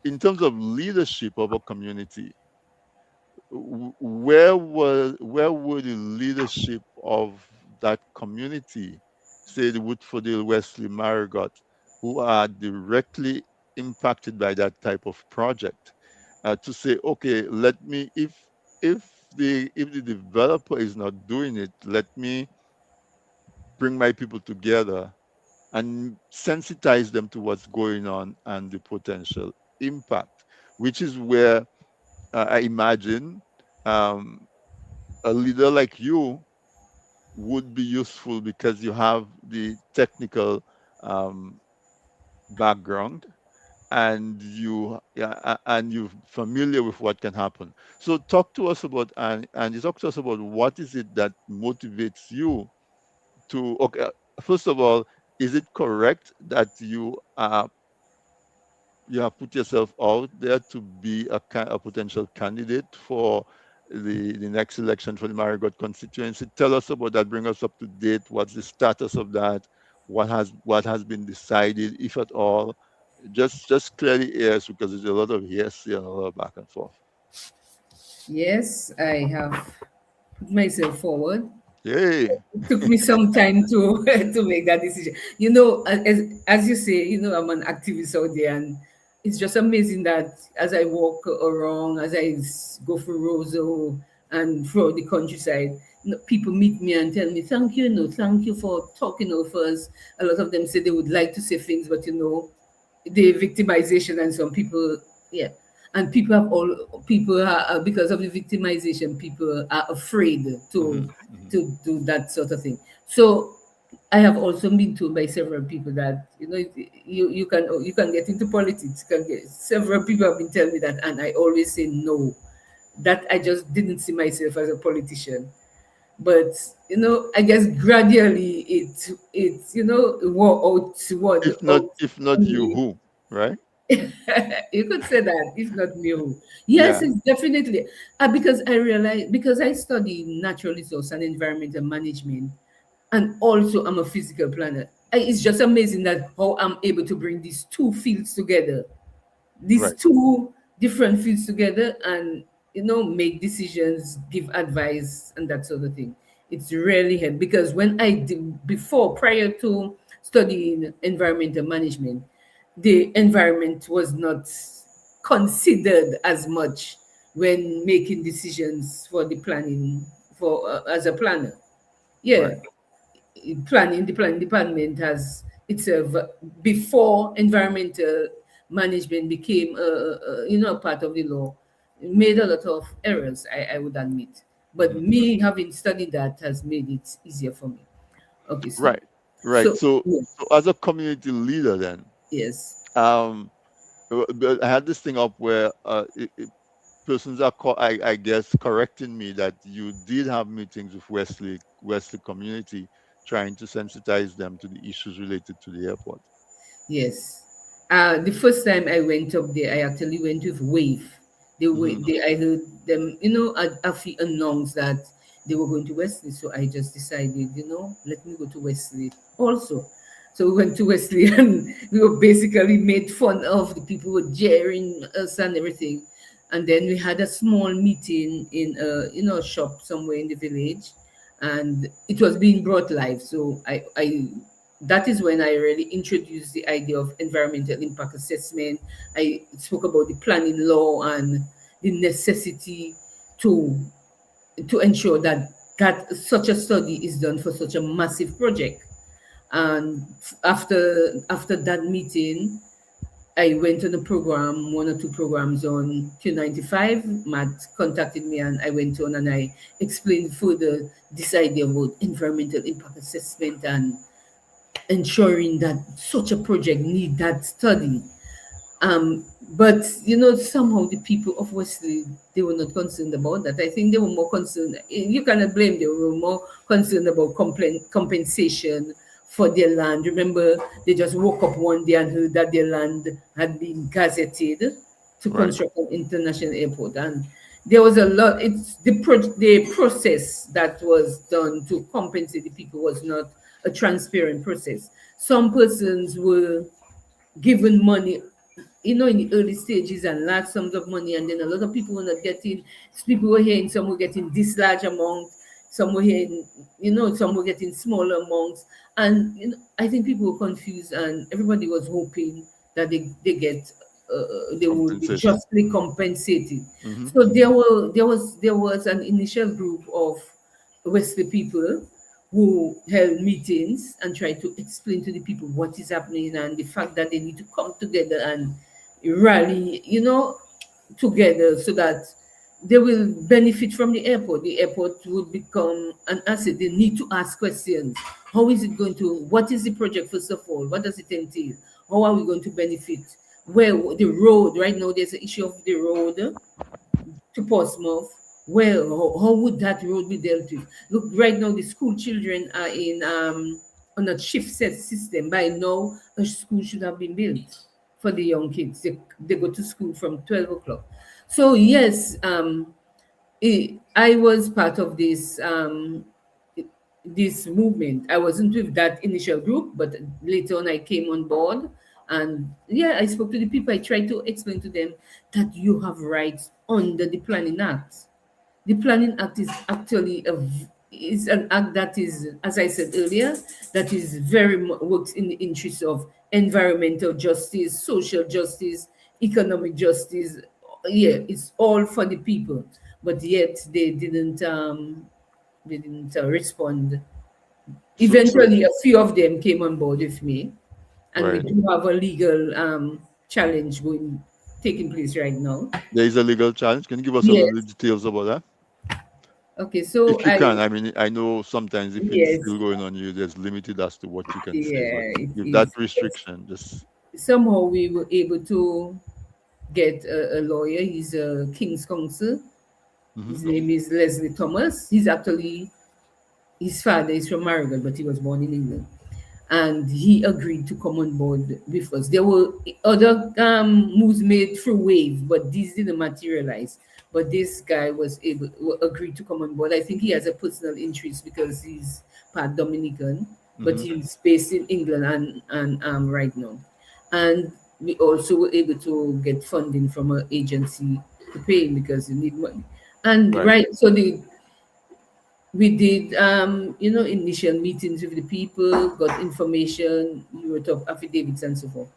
A: in terms of leadership of a community, where would the leadership of that community, say the Woodfordale, Wesley, Marigot, who are directly impacted by that type of project, to say, okay, let me, if the developer is not doing it, let me bring my people together and sensitize them to what's going on and the potential impact, which is where, I imagine, um, a leader like you would be useful, because you have the technical, um, background, and you're familiar with what can happen. So talk to us about, and you talk to us about, what is it that motivates you to, okay, first of all, is it correct that you have put yourself out there to be a potential candidate for the next election for the Marigot constituency? Tell us about that. Bring us up to date. What's the status of that? What has been decided, if at all? Just clear the airs, because there's a lot of yes and a lot of back and forth.
C: Yes, I have put myself forward.
A: Yay!
C: It took me some time to to make that decision. You know, as you say, you know, I'm an activist out there, and it's just amazing that as I walk around, as I go for Roseau and throughout the countryside, you know, people meet me and tell me, "Thank you, no, thank you for talking of us." A lot of them say they would like to say things, but you know, the victimization, and some people, yeah, and people are, because of the victimization, people are afraid
A: Hmm. Hmm.
C: to do that sort of thing. So I have also been told by several people that, you know, you can get into politics. Several people have been telling me that, and I always say no. That I just didn't see myself as a politician. But you know, I guess gradually it you know wore out
A: If not
C: on
A: you,
C: me.
A: who? Right?
C: You could say that, if not new. Yes,
A: Yeah.
C: it's definitely, because I realize, because I study natural resource and environmental management, and also I'm a physical planner. It's just amazing that how I'm able to bring these two fields together, these
A: Right.
C: two different fields together, and you know, make decisions, give advice, and that sort of thing. It's really helped, because when I did before, prior to studying environmental management, the environment was not considered as much when making decisions for the planning, for as a planner. Yeah,
A: Right.
C: the planning department has itself, before environmental management became you know, part of the law, made a lot of errors, I would admit, but
A: Hmm.
C: me having studied that has made it easier for me. Okay,
A: Right. Right.
C: so
A: So as a community leader, then,
C: yes,
A: um, but I had this thing up where, persons are, I guess, correcting me that you did have meetings with Wesley community, trying to sensitize them to the issues related to the airport.
C: yes. The first time I went up there, I actually went with Wave.
A: Hmm.
C: I heard them, you know, Afi announce that they were going to Wesley. So I just decided, you know, let me go to Wesley also. So we went to Wesley and we were basically made fun of. The people were jeering us and everything. And then we had a small meeting in a, you know, a shop somewhere in the village, and it was being brought live. So I that is when I really introduced the idea of environmental impact assessment. I spoke about the planning law and the necessity to ensure that such a study is done for such a massive project. And after that meeting, I went on a program, one or two programs on Q95. Matt contacted me and I went on and I explained further this idea about environmental impact assessment and ensuring that such a project need that study. But somehow the people obviously they were not concerned about that. I think they were more concerned. You cannot blame. They were more concerned about compensation for their land. Remember, they just woke up one day and heard that their land had been gazetted to
A: Right.
C: construct an international airport, and there was a lot. It's the process that was done to compensate the people was not a transparent process. Some persons were given money, in the early stages and large sums of money, and then a lot of people were not getting. People were hearing some were getting this large amount, some were hearing, some were getting smaller amounts, and I think people were confused, and everybody was hoping that they would be
A: Compensation.
C: justly compensated.
A: Hmm.
C: So there was an initial group of Wesley people who held meetings and tried to explain to the people what is happening and the fact that they need to come together and rally, together so that they will benefit from the airport. The airport would become an asset. They need to ask questions. How is it going to, what is the project, first of all? What does it entail? How are we going to benefit? Where the road, right now, there's an issue of the road to Portsmouth. Well, how would that road be dealt with? Look, right now the school children are in on a shift set system. By now, a school should have been built for the young kids. They go to school from 12 o'clock. So yes, I was part of this movement. I wasn't with that initial group, but later on I came on board. And yeah, I spoke to the people. I tried to explain to them that you have rights under the Planning Act. The Planning Act is actually is an act that is, as I said earlier, that is works in the interest of environmental justice, social justice, economic justice. Yeah, it's all for the people. But yet they didn't respond.
A: So
C: Eventually, a few of them came on board with me, and we
A: right.
C: do have a legal challenge taking place right now.
A: There is a legal challenge. Can you give us a little
C: Yes.
A: details about that?
C: Okay. So
A: If you can, I mean, I know sometimes if it's
C: yes,
A: still going on, there's limited as to what you can say, but
C: yeah, it
A: with that
C: is. Yes.
A: restriction, just
C: Somehow we were able to get a lawyer. He's a King's Counsel.
A: hmm
C: His name is Leslie Thomas. His father is from Marigot, but he was born in England. And he agreed to come on board with us. There were other moves made through Wave, but these didn't materialize. But this guy agreed to come on board. I think he has a personal interest because he's part Dominican, but
A: hmm
C: he's based in England and right now. And we also were able to get funding from an agency to pay him because he need money. And
A: right,
C: right, so we did initial meetings with the people, got information, we wrote up affidavits and so forth,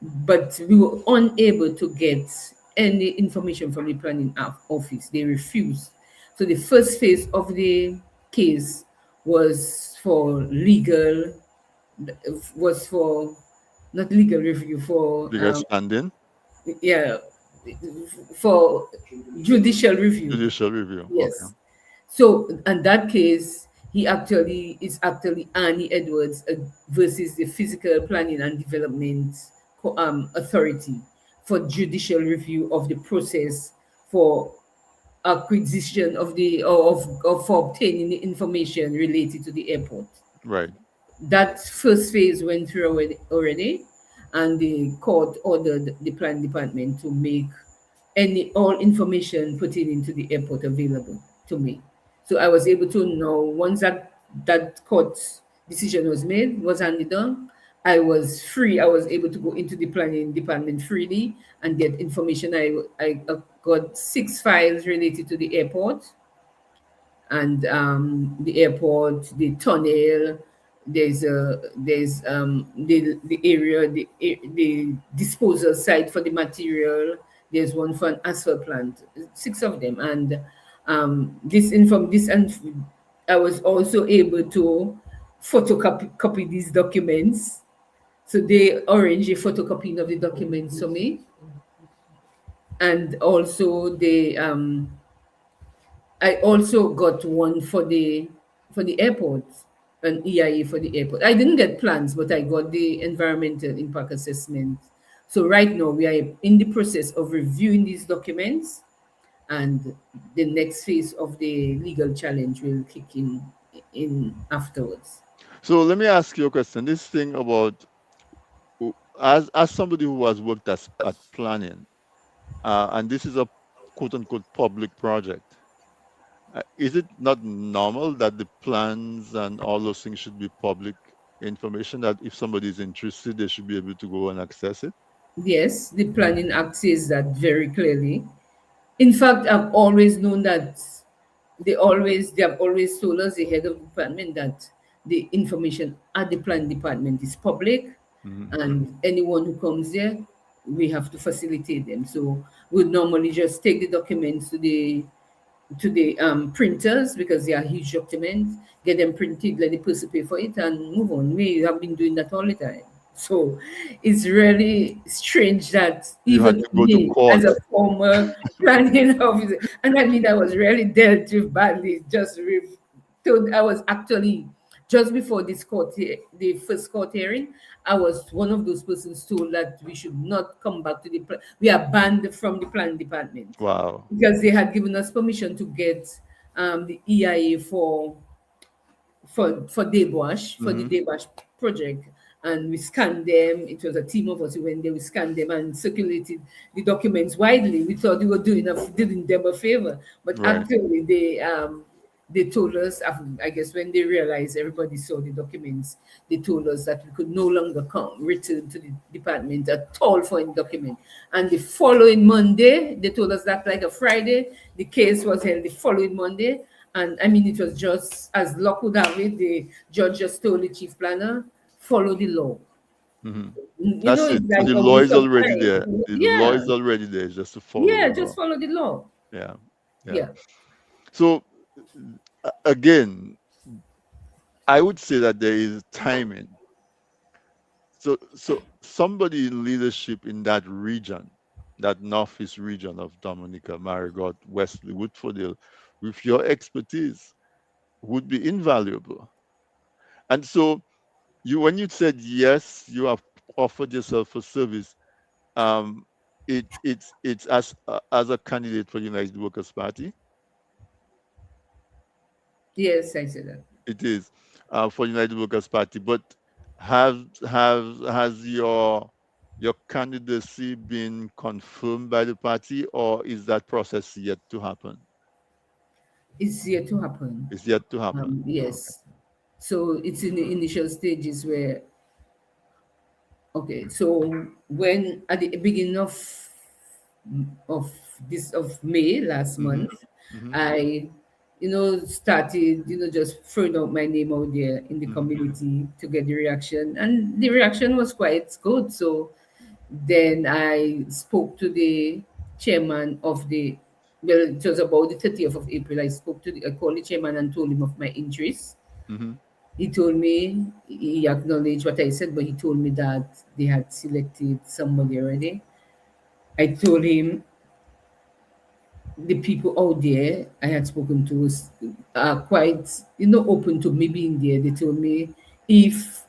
C: but we were unable to get any information from the planning office. They refused. So the first phase of the case was for legal was for not legal review, for
A: legal standing,
C: yeah, for judicial review.
A: judicial review. Okay,
C: Yes. So in that case, it's actually Annie Edwards versus the Physical Planning and Development Authority for judicial review of the process for acquisition of the or of for obtaining the information related to the airport.
A: right,
C: That first phase went through already, and the court ordered the planning department to make all information pertaining to the airport available to me. So I was able to know once that court decision was handed down, I was free. I was able to go into the planning department freely and get information. I got 6 files related to the airport, and the airport, the tunnel. There's the area, the disposal site for the material. There's one for an asphalt plant. 6 of them, and this, and I was also able to copy these documents. So they arrange a photocopying of the documents for me, and also I also got one for the airport, an EIA for the airport. I didn't get plans, but I got the environmental impact assessment So right now we are in the process of reviewing these documents, and the next phase of the legal challenge will kick in afterwards.
A: So let me ask you a question. This thing about as somebody who has worked at planning, and this is a quote unquote public project. Is it not normal that the plans and all those things should be public information? That if somebody is interested, they should be able to go and access it.
C: Yes, the Planning Act says that very clearly. In fact, I've always known that they have always told us, the head of the department, that the information at the plan department is public,
A: Hmm.
C: and anyone who comes there, we have to facilitate them. So we normally just take the documents to the printers, because they are huge documents, get them printed, let the person pay for it, and move on. We have been doing that all the time. So it's really strange that
A: You had
C: even
A: to go to
C: me, as
A: court.
C: a former planning officer, and I mean, I was really dealt with badly. Told I was actually, just before this the first court hearing, I was one of those persons told that we should not come back to we are banned from the planning department,
A: Wow.
C: because they had given us permission to get the EIA for Daywash, for the
A: Hmm.
C: Daywash project. And we scanned them. It was a team of us who went there. We scanned them and circulated the documents widely. We thought we were doing them a favor, but
A: Right.
C: actually they told us, I guess when they realized everybody saw the documents, they told us that we could no longer return to the department at all for any document. And the following Monday, they told us that like a Friday, the case was held the following Monday. And I mean, it was just as luck would have it, the judge just told the chief planner, follow the law.
A: Hmm.
C: You know,
A: That's it.
C: it's
A: So
C: like
A: the
C: a
A: law
C: waste
A: is
C: of
A: already
C: time.
A: there. The law
C: Yeah,
A: is already there. It's just to follow the
C: yeah, just
A: law.
C: follow the law.
A: Yeah. Yeah.
C: Yeah.
A: So again, I would say that there is timing. So somebody in leadership in that region, that northeast region of Dominica, Marigot, Wesley, Woodfordale, with your expertise, would be invaluable. And so when you said yes, you have offered yourself for service. Um, it's as a candidate for United Workers Party.
C: Yes, I said that.
A: It is for United Workers Party. But has your candidacy been confirmed by the party, or is that process yet to happen?
C: It's yet to happen.
A: It's yet to happen. Okay.
C: Yes. So it's in the initial stages where, okay, so when at the beginning of of May last
A: Hmm.
C: month,
A: Hmm.
C: I, started, just throwing out my name out there in the
A: Hmm.
C: community to get the reaction, and the reaction was quite good. So then I spoke to the chairman of the, well, it was about the 30th of April. I called the chairman and told him of my interest.
A: Hmm.
C: He told me, he acknowledged what I said, but he told me that they had selected somebody already. I told him the people out there I had spoken to are quite, open to me being there. They told me, if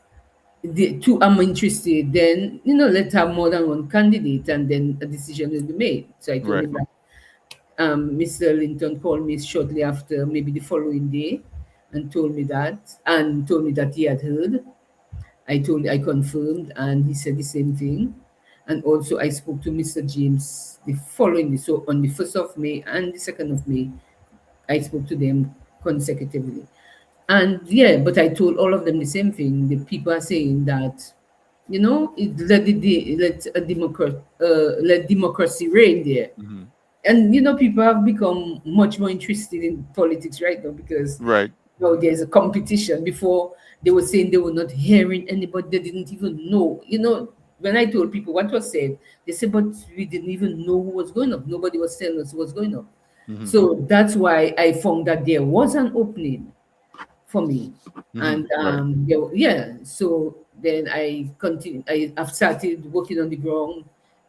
C: the two I'm interested, then, let's have more than one candidate, and then a decision will be made. So I told
A: Right.
C: him that. Mr. Linton called me shortly after, maybe the following day, and told me that he had heard. I confirmed, and he said the same thing. And also, I spoke to Mr. James the following day. So on the 1st of May and the 2nd of May, I spoke to them consecutively. And yeah, but I told all of them the same thing. The people are saying that, let democracy reign there.
A: Hmm.
C: And people have become much more interested in politics right now, because
A: Right.
C: there's a competition. Before, they were saying they were not hearing anybody, they didn't even know. When I told people what was said, they said, but we didn't even know who was going up. Nobody was telling us what's going on.
A: Hmm.
C: So that's why I found that there was an opening for me.
A: Hmm.
C: And
A: Right.
C: yeah, so then I've started working on the ground,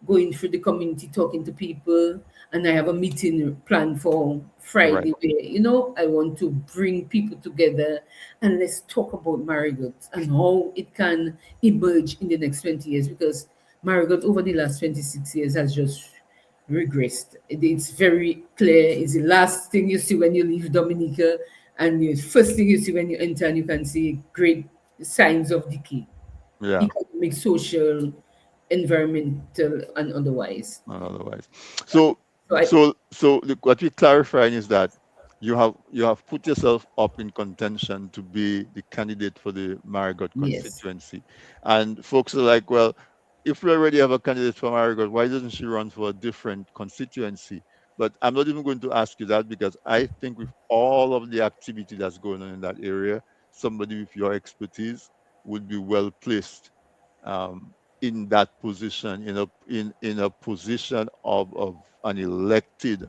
C: going through the community, talking to people, and I have a meeting planned for
A: Right.
C: Friday where, I want to bring people together, and let's talk about marigolds and how it can emerge in the next 20 years, because Marigot over the last 26 years has just regressed. It's very clear. It's the last thing you see when you leave Dominica, and the first thing you see when you enter, and you can see great signs of decay,
A: Yeah.
C: economic, social, environmental, and otherwise.
A: Otherwise. So,
C: So I,
A: look, what we're clarifying is that you have put yourself up in contention to be the candidate for the Marigot
C: yes,
A: constituency, and folks are like, well, if we already have a candidate for Marigot, why doesn't she run for a different constituency? But I'm not even going to ask you that because I think with all of the activity that's going on in that area, somebody with your expertise would be well placed um, in that position, in a position of an elected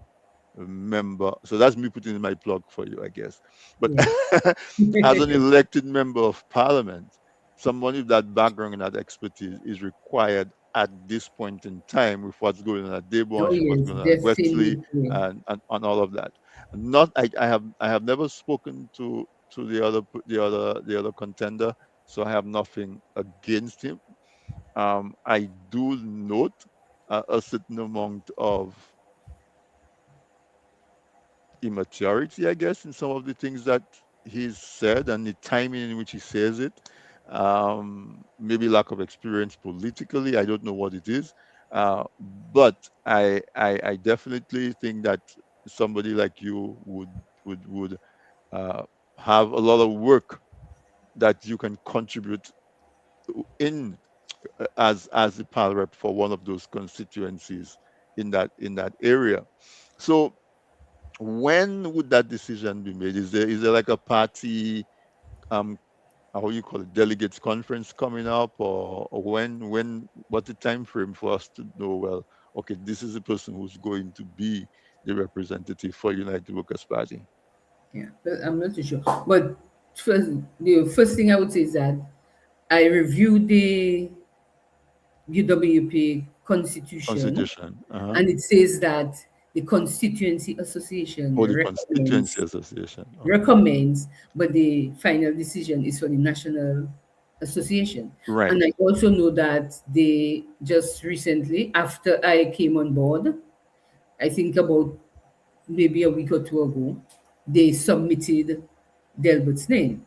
A: member. So that's me putting in my plug for you, I guess. But
C: yes.
A: as an elected member of parliament, someone with that background and that expertise is required at this point in time with what's going on at
C: Oh,
A: Debonch, what's
C: yes,
A: going on at Wesley,
C: definitely.
A: and all of that. Not I have never spoken to the other contender, so I have nothing against him. I do note a certain amount of immaturity, I guess, in some of the things that he's said and the timing in which he says it. Maybe lack of experience politically. I don't know what it is. But I definitely think that somebody like you would uh, have a lot of work that you can contribute in as the PAL rep for one of those constituencies in that area. So when would that decision be made? Is there like a party how you call it, delegates conference coming up, or when what's the time frame for us to know, well, okay, this is the person who's going to be the representative for United Workers Party?
C: Yeah, but I'm not too sure. But first, the first thing I would say is that I reviewed the UWP constitution,
A: Constitution.
C: and it says that the constituency association
A: Or the constituency association. Okay.
C: recommends, but the final decision is for the national association.
A: Right.
C: And I also know that they just recently, after I came on board, I think about maybe a week or two ago, they submitted Delbert's name,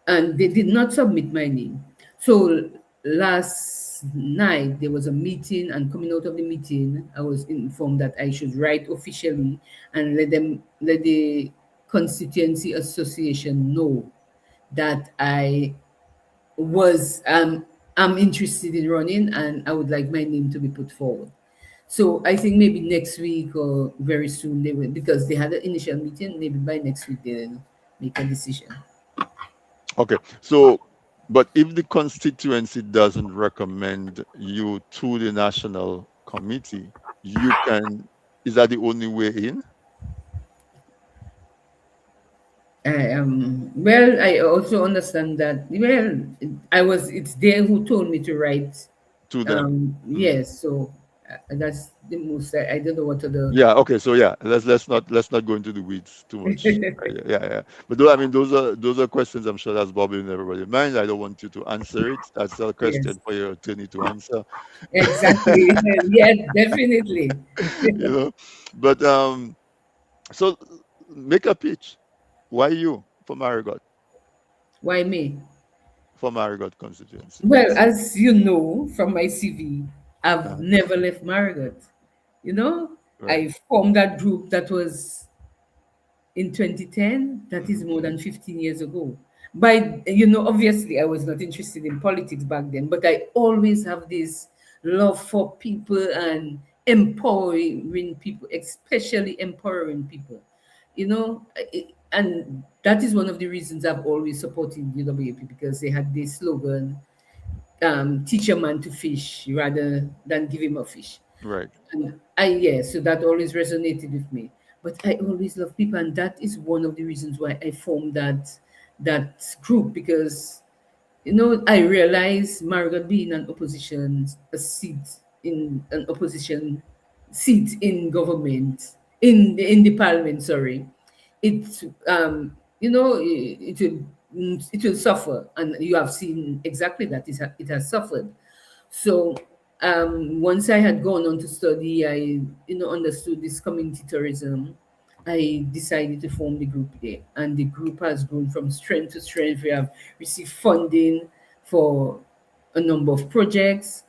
C: and they did not submit my name. So last night there was a meeting, and coming out of the meeting, I was informed that I should write officially and let the constituency association know that was I'm interested in running, and I would like my name to be put forward. So I think maybe next week or very soon they will, because they had an initial meeting. Maybe by next week they'll make a decision.
A: Okay. So, but if the constituency doesn't recommend you to the national committee, you can. Is that the only way in?
C: Well, I also understand that. Well, it's there who told me to write.
A: To them? Mm.
C: Yes, so that's the most. I don't know what other.
A: Yeah. Okay. So yeah, let's not go into the weeds too much. Right, yeah. Yeah. But I mean, those are questions I'm sure that's bobbling in everybody's mind. I don't want you to answer it. That's a
C: Yes,
A: question for your attorney to answer.
C: exactly. Yeah, definitely.
A: you know. But so make a pitch. Why you for Marigot?
C: Why me?
A: For Marigot constituency,
C: Well,
A: please.
C: as you know from my CV, I've
A: Uh,
C: never left Margaret. You know,
A: right.
C: I formed that group that was in 2010. That is
A: Hmm.
C: more than 15 years ago. Obviously, I was not interested in politics back then, but I always have this love for people and empowering people, especially empowering people. And that is one of the reasons I've always supported UWP, because they had this slogan, teach a man to fish rather than give him a fish.
A: Right.
C: And so that always resonated with me. But I always love people, and that is one of the reasons why I formed that group, because I realized Margaret being an opposition seat in government, in the parliament, sorry, it it will suffer, and you have seen exactly that it has suffered. So Once I had gone on to study, I understood this community tourism. I decided to form the group there, and the group has grown from strength to strength. We have received funding for a number of projects,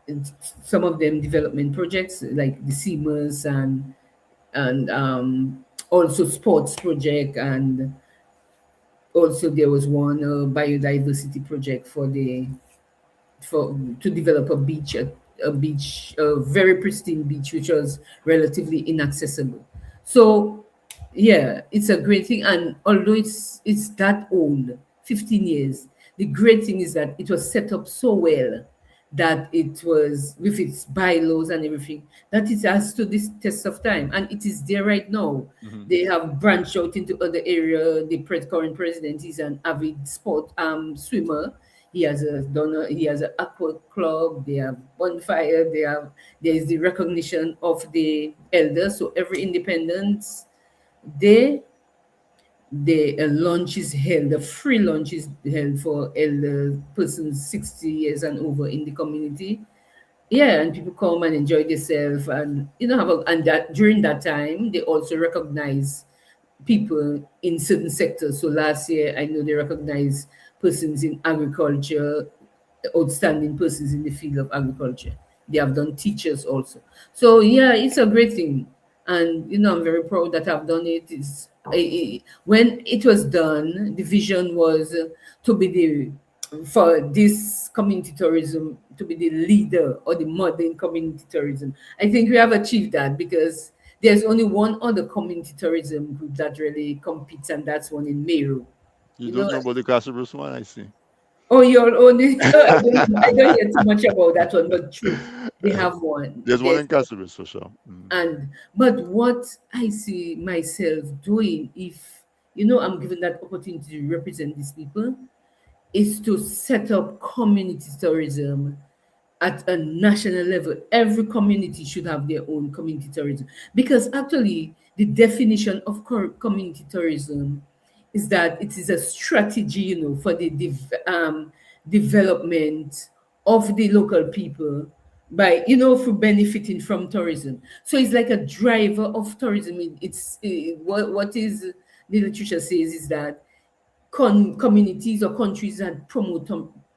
C: and some of them development projects like the SEMAs and also sports project, and also there was one biodiversity project for to develop a very pristine beach which was relatively inaccessible. So yeah, it's a great thing. And although it's that old, 15 years, the great thing is that it was set up so well that it was, with its bylaws and everything, that it has stood this test of time, and it is there right now.
A: Hmm.
C: They have branched out into other area. The current president is an avid sport swimmer. He has an aqua club. They have bonfire. There is the recognition of the elders. So every Independence Day, the lunch is held. The free lunch is held for elder persons 60 years and over in the community. Yeah, and people come and enjoy themselves, and and that during that time they also recognize people in certain sectors. So last year, I know they recognized persons in agriculture, outstanding persons in the field of agriculture. They have done teachers also. So yeah, it's a great thing, and I'm very proud that I've done it. When it was done, the vision was to be the for this community tourism to be the leader or the modern community tourism. I think we have achieved that because there's only one other community tourism group that really competes, and that's one in Meru.
A: You
C: You
A: don't
C: know,
A: know about the Casablanca one, I see.
C: oh, you're only, I don't hear too much about that one, but true, they have one.
A: There's one in Casablanca for sure. Mm.
C: But what I see myself doing, if I'm given that opportunity to represent these people, is to set up community tourism at a national level. Every community should have their own community tourism, because actually the definition of community tourism is that it is a strategy, for the development of the local people by, through benefiting from tourism. So it's like a driver of tourism. What is the literature says is that communities or countries that promote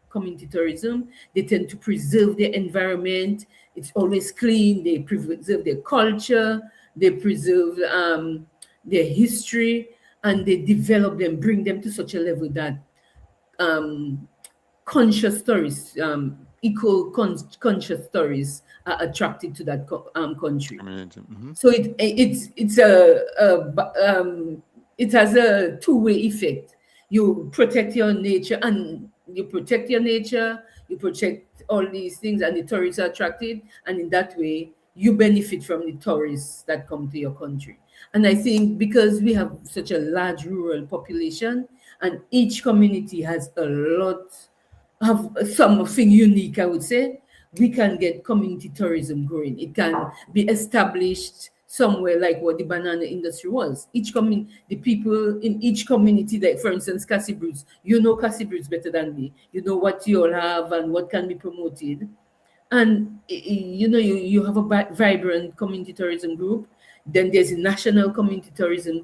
C: community tourism, they tend to preserve their environment. It's always clean. They preserve their culture. They preserve their history, and they develop them, bring them to such a level that um, conscious tourists, conscious tourists are attracted to that country.
A: Community. Hmm.
C: So it has a two-way effect. You protect your nature, and you protect all these things, and the tourists are attracted, and in that way you benefit from the tourists that come to your country. And I think because we have such a large rural population, and each community has a lot have something unique, I would say, we can get community tourism growing. It can be established somewhere like what the banana industry was. The people in each community, like for instance, Cassie Bruce, Cassie Bruce better than me. You know what you all have and what can be promoted. And you have a vibrant community tourism group. Then there's a national community tourism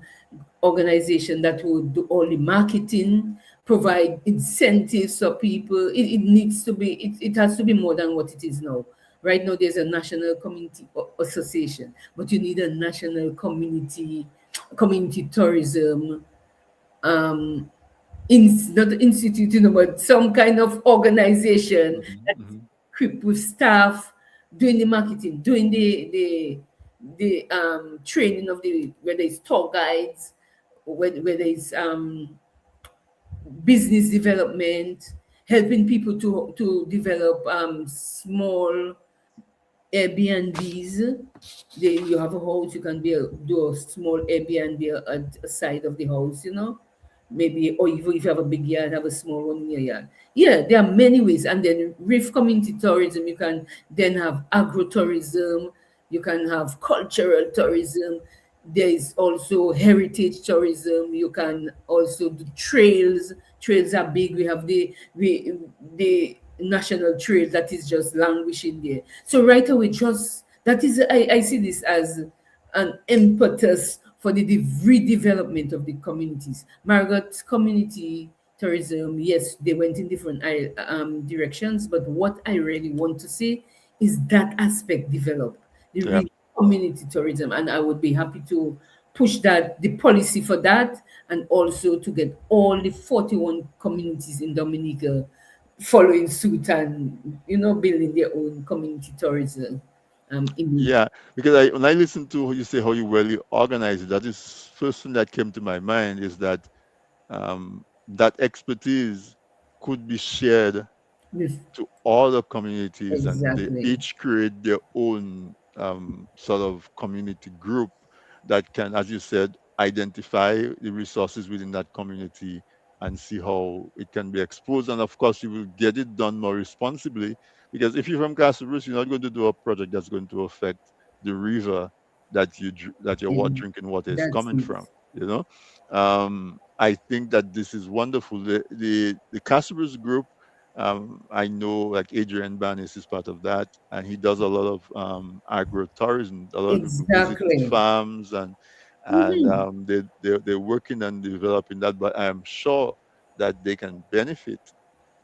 C: organization that will do all the marketing, provide incentives for people. It needs to be, it has to be more than what it is now. Right now there's a national community association, but you need a national community tourism not institute, but some kind of organization
A: Hmm.
C: that
A: Hmm.
C: equipped with staff doing the marketing, doing the training of the, whether it's tour guides, whether it's business development, helping people to develop small Airbnbs. You have a house, you can do a small Airbnb at the side of the house, maybe, or even if you have a big yard, have a small one in your yard. Yeah, there are many ways. And then with community tourism, you can then have agro-tourism, you can have cultural tourism. There is also heritage tourism. You can also do trails. Trails are big. We have the national trade that is just languishing there. So right away, just that is, I see this as an impetus for the redevelopment of the communities. Margot's community tourism, yes, they went in different directions, but what I really want to see is that aspect develop, the
A: Yeah.
C: community tourism, and I would be happy to push that the policy for that, and also to get all the 41 communities in Dominica following suit and building their own community tourism image.
A: Yeah, because when I listen to you say how you well you organize it, that is first thing that came to my mind is that that expertise could be shared
C: With
A: to all the communities, and they
C: exactly.
A: each create their own sort of community group that can, as you said, identify the resources within that community and see how it can be exposed. And of course, you will get it done more responsibly, because if you're from Castle Bruce, you're not going to do a project that's going to affect the river that that your
C: And
A: drinking water is
C: that's
A: coming
C: it.
A: from. I think that this is wonderful. The Castle Bruce group, I know like Adrian Banis is part of that, and he does a lot of agro-tourism. A lot of people visit
C: Exactly.
A: farms, and
C: Mhm.
A: they're working on developing that. But I am sure that they can benefit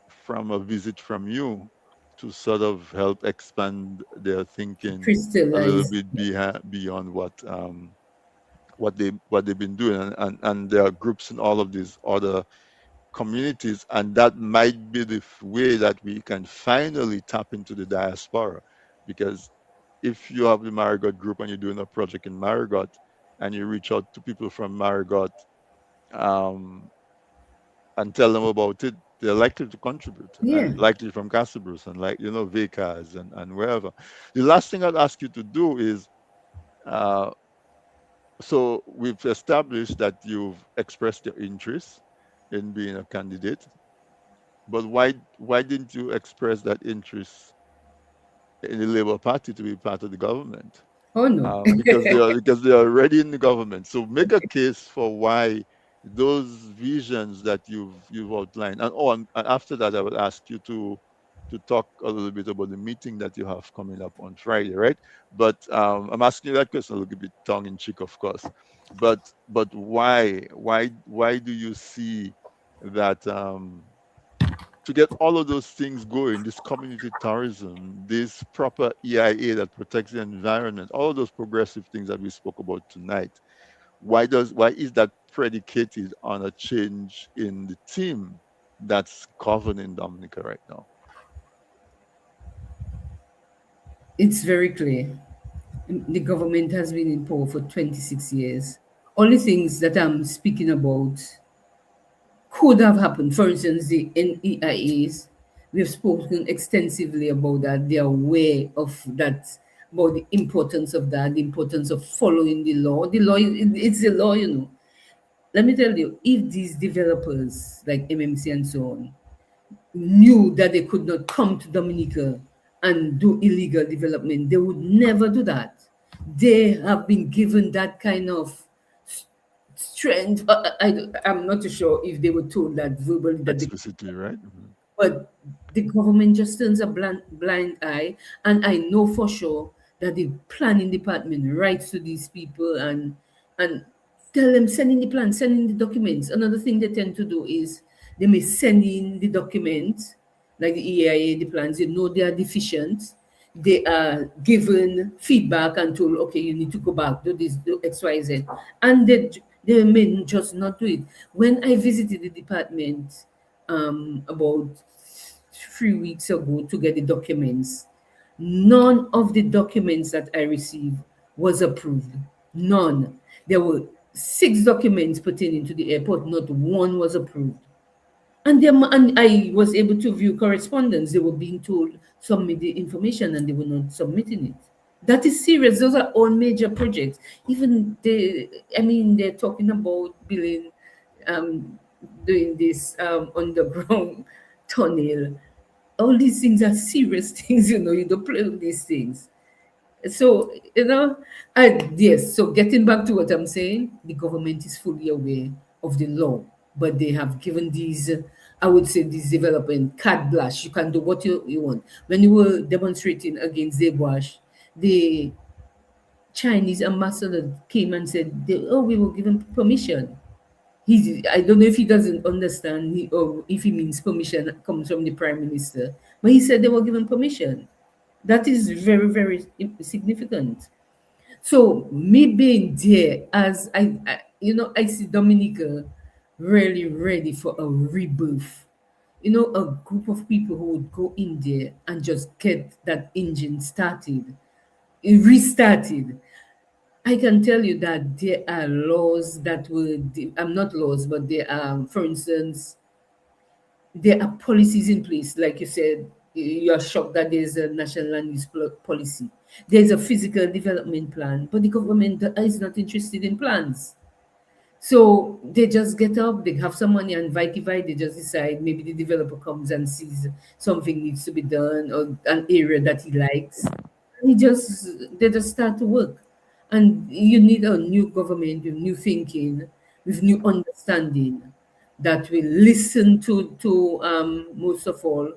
A: from a visit from you to sort of help expand their thinking a little
C: Crystallize.
A: bit beyond what they've been doing, and there are groups in all of these other communities, and that might be the way that we can finally tap into the diaspora. Because if you have the Marigot group and you're doing a project in Marigot, and you reach out to people from Marigot, um, and tell them about it, they're likely to contribute,
C: Yeah.
A: and likely from Castlebrus and Vacas and wherever. The last thing I'd ask you to do is, uh, so we've established that you've expressed your interest in being a candidate. But why didn't you express that interest in the Labour Party to be part of the government?
C: Oh no.
A: Because they are already in the government. So make a case for why those visions that you've outlined. And after that, I will ask you to talk a little bit about the meeting that you have coming up on Friday, right? But I'm asking you that question a little bit tongue in cheek, of course. But why do you see that? To get all of those things going, this community tourism, this proper EIA that protects the environment, all of those progressive things that we spoke about tonight, why is that predicated on a change in the team that's governing Dominica right now?
C: It's very clear. The government has been in power for 26 years. Only things that I'm speaking about could have happened. For instance, the NEIAs, we've spoken extensively about that. They are aware of that, about the importance of that, the importance of following the law. The law, it's the law. Let me tell you, if these developers like MMC and so on knew that they could not come to Dominica and do illegal development, they would never do that. They have been given that kind of strength. I'm not too sure if they were told that verbally that they,
A: Explicitly, right? Mhm.
C: but the government just turns a blind eye. And I know for sure that the planning department writes to these people and tell them, send in the plan, send in the documents. Another thing they tend to do is they may send in the documents, like the EIA, the plans, they are deficient. They are given feedback and told, okay, you need to go back, do this, do X, Y, Z. And they may just not do it. When I visited the department about 3 weeks ago to get the documents, none of the documents that I received was approved. None. There were 6 documents pertaining to the airport, not one was approved. And I was able to view correspondence. They were being told submit the information and they were not submitting it. That is serious. Those are all major projects. Even they're talking about building, um, doing this underground tunnel. All these things are serious things. You don't play with these things. So, yes, so getting back to what I'm saying, the government is fully aware of the law, but they have given these I would say this development carte blanche. You can do what you want. When you were demonstrating against Zebwash, the Chinese ambassador came and said, "Oh, we will give him permission." I don't know if he doesn't understand or if he means permission comes from the prime minister, but he said they were given permission. That is very, very significant. So me being there, as I see Dominica really ready for a rebirth. A group of people who would go in there and just get that engine started, restarted. I can tell you that there are laws that I'm not laws, but there are, for instance, there are policies in place. Like you said, you are shocked that there's a national land use policy. There's a physical development plan, but the government is not interested in plans. So they just get up, they have some money, and they just decide maybe the developer comes and sees something needs to be done or an area that he likes. They just start to work. And you need a new government with new thinking, with new understanding that will listen to most of all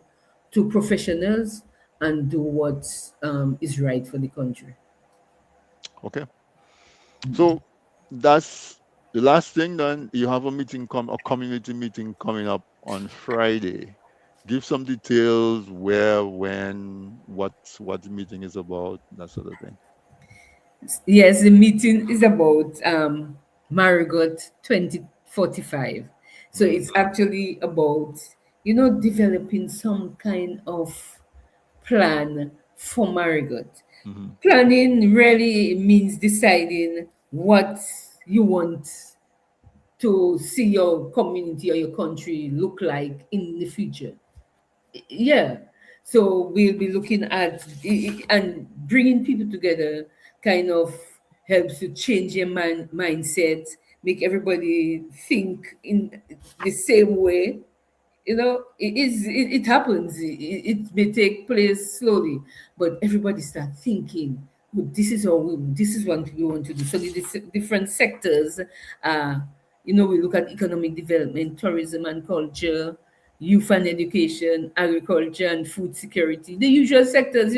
C: to professionals and do what is right for the country.
A: Okay. So that's the last thing. Then you have a community meeting coming up on Friday. Give some details, where, when, what the meeting is about, that sort of thing.
C: Yes, the meeting is about Marigot 2045. So
A: Mhm.
C: it's actually about, developing some kind of plan for Marigot.
A: Mhm.
C: Planning really means deciding what you want to see your community or your country look like in the future. Yeah. So we'll be looking at and bringing people together kind of helps to change your mindset, make everybody think in the same way. It happens. It may take place slowly, but everybody start thinking, "Oh, this is what we want to do." So the different sectors, we look at economic development, tourism and culture, youth and education, agriculture and food security, the usual sectors.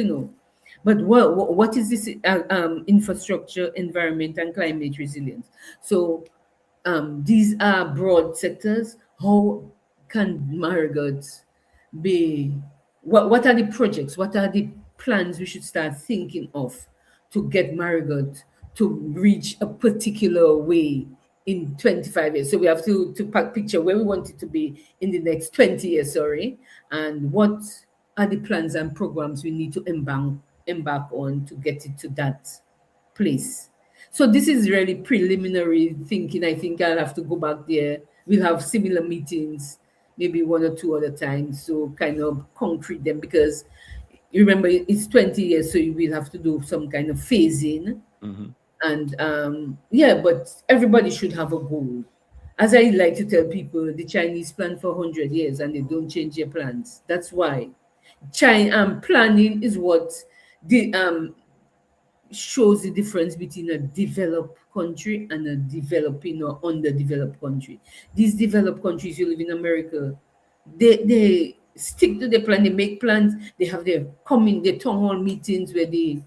C: But what is this infrastructure, environment, and climate resilience? So these are broad sectors. How can Marigot be? What are the projects? What are the plans we should start thinking of to get Marigot to reach a particular way in 25 years? So we have to picture where we want it to be in the next 20 years, sorry, and what are the plans and programs we need to embark on to get it to that place. So this is really preliminary thinking. I think I'll have to go back there. We'll have similar meetings, maybe one or two other times, so kind of concrete them because you remember it's 20 years, so you will have to do some kind of phasing.
A: Mhm.
C: And yeah, but everybody should have a goal. As I like to tell people, the Chinese plan for 100 years and they don't change their plans. That's why. Planning is what the shows the difference between a developed country and a developing or underdeveloped country. These developed countries, you live in America, they stick to the plan, they make plans, they have their town hall meetings where the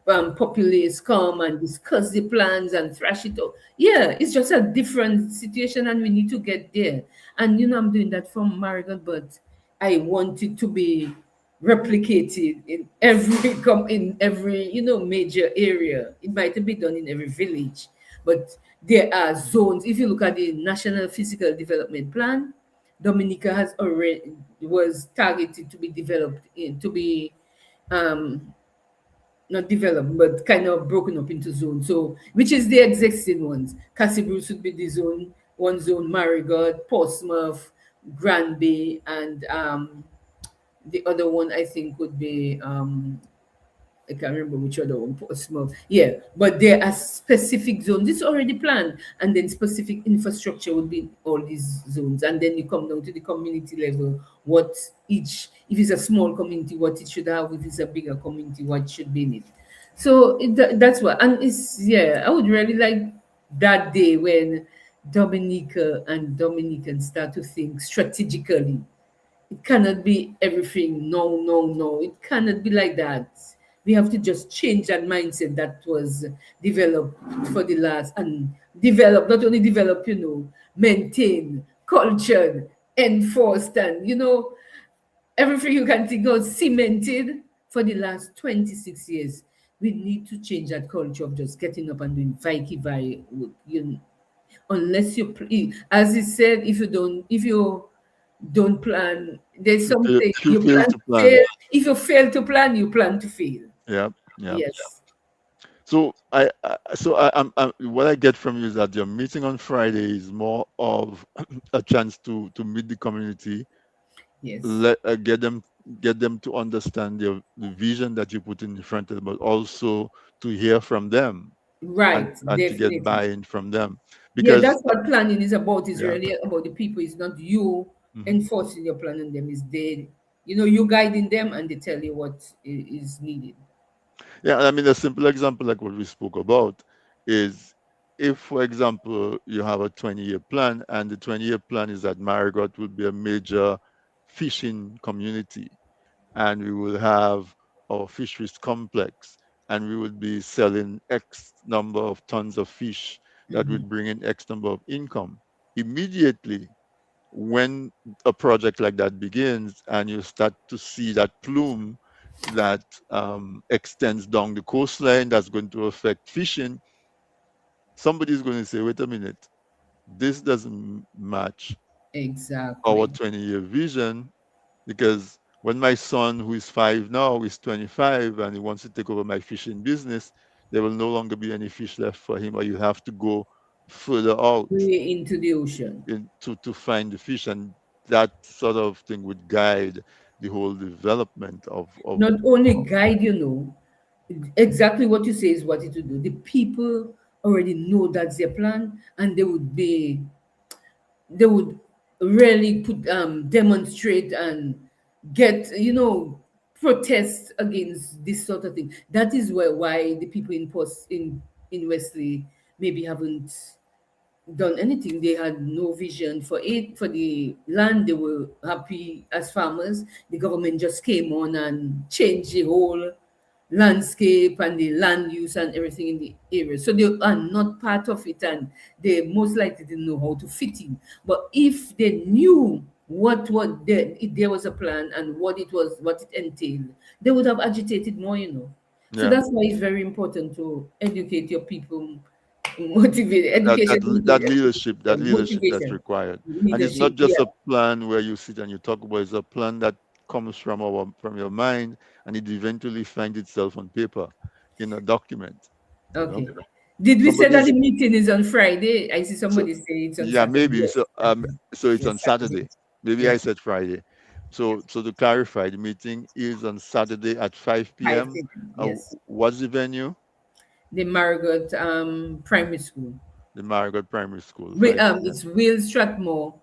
C: populace come and discuss the plans and thrash it out. Yeah, it's just a different situation and we need to get there. And I'm doing that from Marigot, but I want it to be replicated in every major area. It might be done in every village, but there are zones. If you look at the National Physical Development Plan, Dominica has already was targeted to be developed in to be um not developed, but kind of broken up into zones. So, which is the existing ones. Cassie Bruce would be the one zone, Marigot, Portsmouth, Granby, and the other one I think would be I can't remember which other one, Portsmouth. Yeah, but there are specific zones. It's already planned, and then specific infrastructure would be in all these zones. And then you come down to the community level. What each, if it's a small community, what it should have. If it's a bigger community, what should be in it. So that's what, and it's yeah. I would really like that day when Dominica and Dominicans start to think strategically. It cannot be everything. No, no, no. It cannot be like that. We have to just change that mindset that was developed for the last and develop, not only develop, maintain, cultured, enforced, and everything you can think of cemented for the last 26 years. We need to change that culture of just getting up and doing Vicky Vi work. Unless you, as he said, if you don't plan, there's something
A: If you
C: you
A: fail
C: plan
A: to
C: to
A: plan,
C: fail. If you fail to plan, you plan to fail.
A: yeah, yeah.
C: Yes,
A: So I'm what I get from you is that your meeting on Friday is more of a chance to meet the community,
C: yes,
A: let get them to understand the vision that you put in front of them, but also to hear from them
C: right,
A: and to get
C: definitely.
A: buy-in from them.
C: Yeah,
A: Because
C: that's what planning is about. Is
A: yeah,
C: really about the people. It's not you
A: hmm
C: enforcing your plan on them. It's they, you guiding them, and they tell you what is needed.
A: yeah. I mean, a simple example like what we spoke about is if, for example, you have a 20-year plan, and the 20-year plan is that Marigot will be a major fishing community, and we will have our fisheries complex, and we would be selling X number of tons of fish that
C: Mhm.
A: would bring in X number of income. Immediately, when a project like that begins and you start to see that plume that extends down the coastline that's going to affect fishing, somebody's going to say, wait a minute, this doesn't match our
C: Exactly.
A: 20-year vision. Because when my son, who is 5 now, is 25 and he wants to take over my fishing business, there will no longer be any fish left for him, or you have to go further out
C: Way into the ocean.
A: to find the fish. And that sort of thing would guide the whole development
C: Not only guide, exactly what you say is what it would do. The people already know that's their plan, and they would really demonstrate and get, protest against this sort of thing. That is why the people in Wesley maybe haven't done anything. They had no vision for it, for the land. They were happy as farmers. The government just came on and changed the whole landscape and the land use and everything in the area. So they are not part of it, and they most likely didn't know how to fit in. But if they knew what if there was a plan and what it entailed, they would have agitated more. So
A: yeah,
C: that's why it's very important to educate your people, motivate education,
A: that leadership that's
C: motivation,
A: required. And it's
C: leadership.
A: not just
C: Yeah.
A: a plan where you sit and you talk about. It's a plan that comes from your mind, and it eventually finds itself on paper in a document. You know,
C: Okay. Did we say that
A: somebody's
C: the meeting is on Friday? I see
A: so
C: somebody say it's on
A: yeah,
C: Saturday.
A: maybe
C: Yes.
A: so it's on
C: Yes, Saturday.
A: Saturday. Maybe I
C: Yes.
A: said Friday. So to clarify, the meeting is on Saturday at 5
C: 5
A: p.m.
C: p.m. Yes.
A: What's the venue?
C: The Margaret Primary School.
A: The Marigot Primary School, 5 p.m.
C: It's Will Strathmore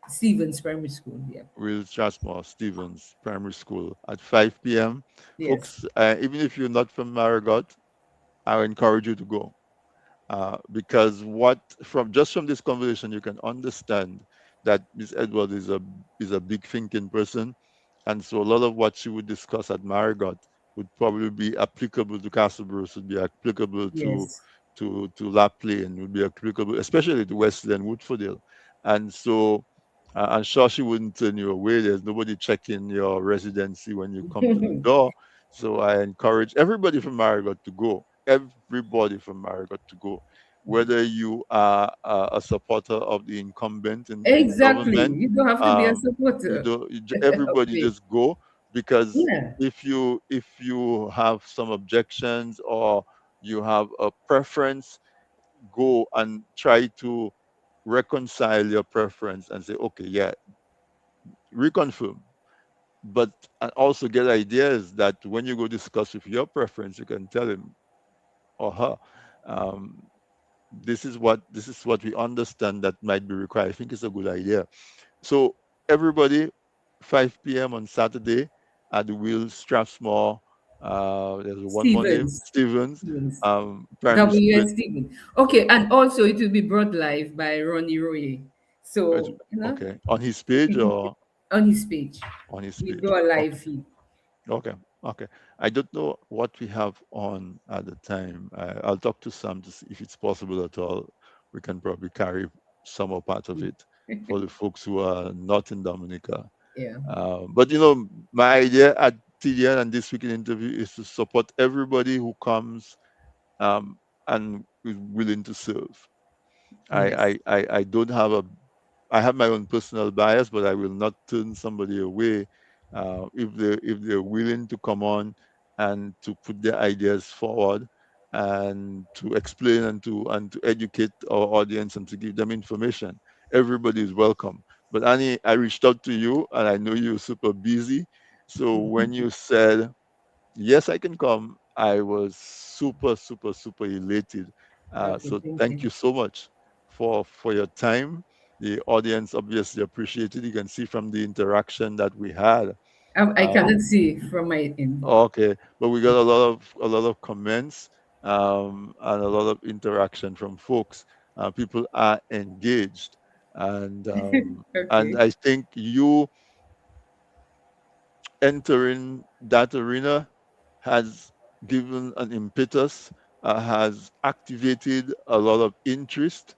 C: Stevens Primary School. Yeah.
A: Will Strasmore Stevens Primary School at 5 p.m.
C: Yes.
A: Folks, even if you're not from Marigot, I encourage you to go. Because what from this conversation you can understand that Miss Edward is a big thinking person, and so a lot of what she would discuss at Marigot would probably be applicable to Castle Bruce, would be applicable
C: Yes.
A: to Laplane, would be applicable especially to Wesley and Woodfordale. And so I'm sure she wouldn't turn you away. There's nobody checking your residency when you come to the door. So I encourage everybody from Marigot to go. Everybody from Marigot to go. Whether you are a supporter of the incumbent in the
C: Exactly.
A: government,
C: You don't have to be a
A: you
C: supporter
A: don't.
C: of
A: Everybody
C: me.
A: just go, because
C: Yeah.
A: if you have some objections or you have a preference, go and try to reconcile your preference and say, okay, yeah, reconfirm. But and also get ideas that when you go discuss with your preference, you can tell him or her, um, this is what we understand that might be required. I think it's a good idea. So everybody, 5 p.m. on Saturday at the Will Strathmore There's one more name,
C: Stevens.
A: Stevens,
C: Stevens.
A: Primary School.
C: W.S. Stevens. Okay, and also it will be brought live by Ronnie Roy.
A: It's-
C: So,
A: Okay, on his page or
C: on his page,
A: on his
C: we
A: page.
C: do a
A: Okay,
C: live feed.
A: okay, okay. I don't know what we have on at the time. I'll talk to Sam to see if it's possible at all. We can probably carry some or part of it for the folks who are not in Dominica.
C: Yeah.
A: But my idea at TDN and this weekend interview is to support everybody who comes um, and is willing to serve.
C: Yes.
A: I don't have a I have my own personal bias, but I will not turn somebody away if they're willing to come on and to put their ideas forward and to explain and to educate our audience and to give them information. Everybody is welcome. But Annie, I reached out to you and I know you're super busy. So when you said yes, I can come, I was super, super, super elated.
C: Okay,
A: So
C: thank
A: thank
C: you.
A: you so much for your time. The audience obviously appreciated. You can see from the interaction that we had.
C: I
A: Um,
C: cannot see from my end.
A: okay, but we got a lot of comments and a lot of interaction from folks. People are engaged, and
C: Okay.
A: I think you entering that arena has given an impetus, has activated a lot of interest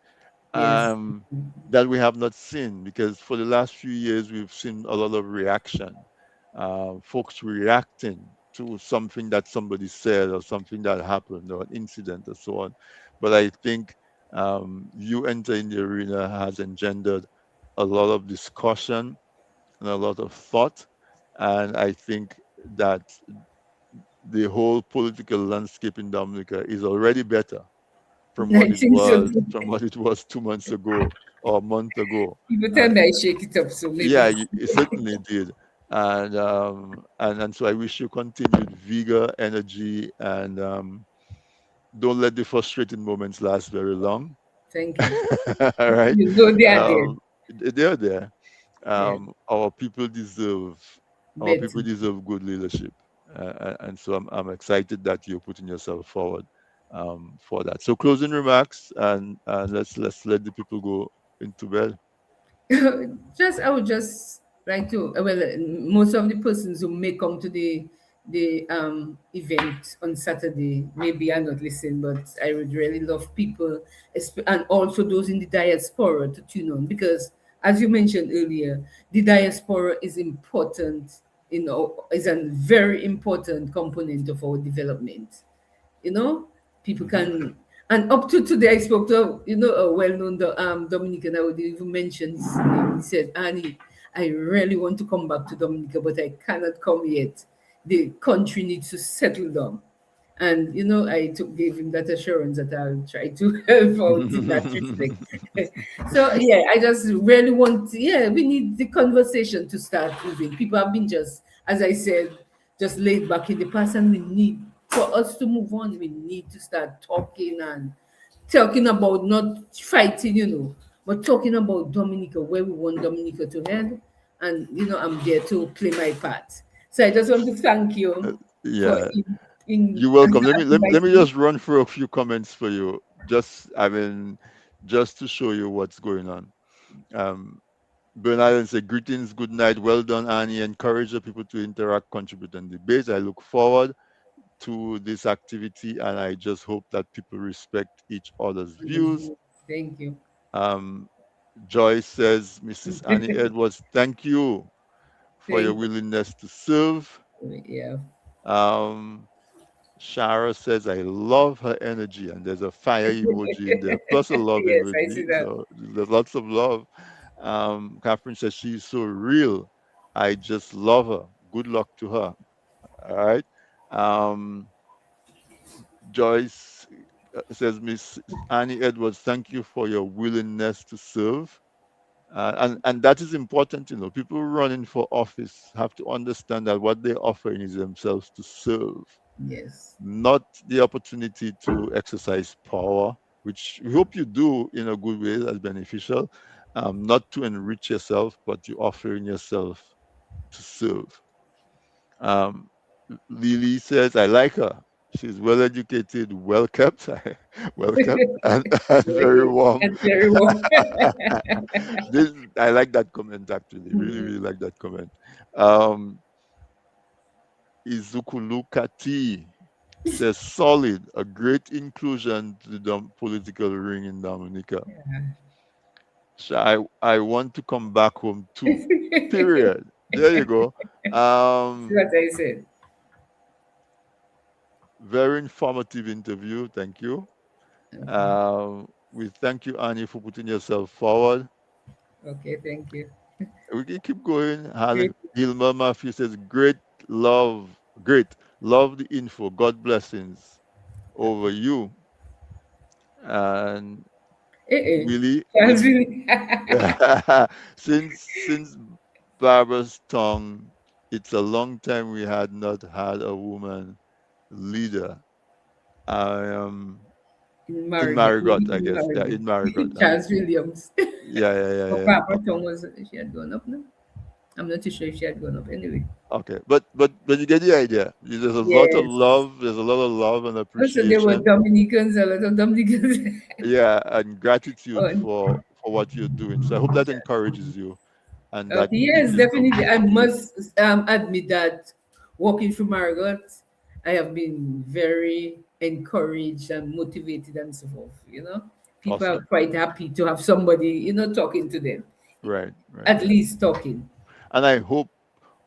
C: Yes.
A: um, that we have not seen because for the last few years we've seen a lot of reaction, folks reacting to something that somebody said or something that happened or an incident or so on. But I think you entering the arena has engendered a lot of discussion and a lot of thought. And I think that the whole political landscape in Dominica is already better
C: I think so too.
A: from what it was 2 months ago or a month ago.
C: People
A: Uh,
C: tell me I shake it up, so
A: yeah,
C: maybe
A: it certainly did. And so I wish you continued vigor, energy, and don't let the frustrating moments last very long.
C: thank you.
A: All right,
C: You know they are there.
A: um, they're there.
C: Yeah.
A: Our people deserve
C: Better.
A: good leadership, and so I'm excited that you're putting yourself forward for that. So closing remarks, and let's let the people go into bed.
C: Just I would just like to most of the persons who may come to the event on Saturday maybe are not listening, but I would really love people and also those in the diaspora to tune on because as you mentioned earlier, the diaspora is important, is a very important component of our development. you know People
A: Hmm.
C: can, and up to today I spoke to a well-known Dominican. I would even mention his name. He said, Annie, I really want to come back to Dominica, but I cannot come yet. The country needs to settle down. And I gave him that assurance that I'll try to help out in that respect. So yeah, I just really want, yeah, we need the conversation to start moving. People have been just, as I said, just laid back in the past, and we need, for us to move on, we need to start talking about not fighting, but talking about Dominica, where we want Dominica to head. And I'm there to play my part. So I just want to thank you for
A: Yeah,
C: in
A: you're welcome. Let me
C: inviting me.
A: just run through a few comments for you. Just to show you what's going on. Um, Bernard said, greetings, good night, well done, Annie. Encourage the people to interact, contribute, and debate. I look forward to this activity, and I just hope that people respect each other's views.
C: Thank you.
A: Um, Joyce says, Mrs. Annie Edwards, thank you for your
C: Thank you.
A: willingness to serve.
C: Yeah.
A: Um, Shara says, I love her energy, and there's a fire emoji in there, plus a love
C: Yes, I see
A: emoji.
C: that.
A: So there's lots of love. Catherine says, she's so real. I just love her. Good luck to her. All right. Um, Joyce says, Miss Annie Edwards, thank you for your willingness to serve. And that is important, people running for office have to understand that what they're offering is themselves to serve,
C: Yes.
A: not the opportunity to exercise power, which we hope you do in a good way that's beneficial, not to enrich yourself, but you're offering yourself to serve. Um, Lily says, I like her. She's well educated, well kept, well kept, and very warm.
C: And very warm.
A: This I like that comment actually. Really, really like that comment. Um, Izukulukati says solid, a great inclusion to the political ring in Dominica. So I want to come back home too. Period. There you go.
C: See what I said.
A: Very informative interview. Thank you.
C: Okay.
A: We thank you, Annie, for putting yourself forward.
C: Okay, thank you.
A: We can keep going. Hannah
C: Great.
A: Hilma Matthew says, great love, great. Love the info. God blessings over you. And
C: Eh.
A: Willie,
C: Charles really.
A: since Barbara's tongue, it's a long time we had not had a woman leader. I am
C: In
A: in
C: Marigot.
A: Marigot, I guess. Yeah, in Marigot.
C: Charles Williams.
A: Yeah, yeah, yeah,
C: Or
A: yeah.
C: Barbara Tongue was she had gone up now? I'm not too sure if she had gone up anyway.
A: Okay, but you get the idea. There's a lot of
C: Yes.
A: love. There's a lot of love and
C: Also, there were
A: appreciation.
C: Dominicans, a lot of Dominicans.
A: Yeah, and gratitude
C: on,
A: for what you're doing. So I hope that encourages you and that
C: okay,
A: gives
C: yes,
A: you some
C: definitely. I
A: motivation.
C: must admit that walking through Margot, I have been very encouraged and motivated and so forth. People are
A: Awesome.
C: quite happy to have somebody, talking to them,
A: Right, right,
C: at
A: right.
C: least talking.
A: And I hope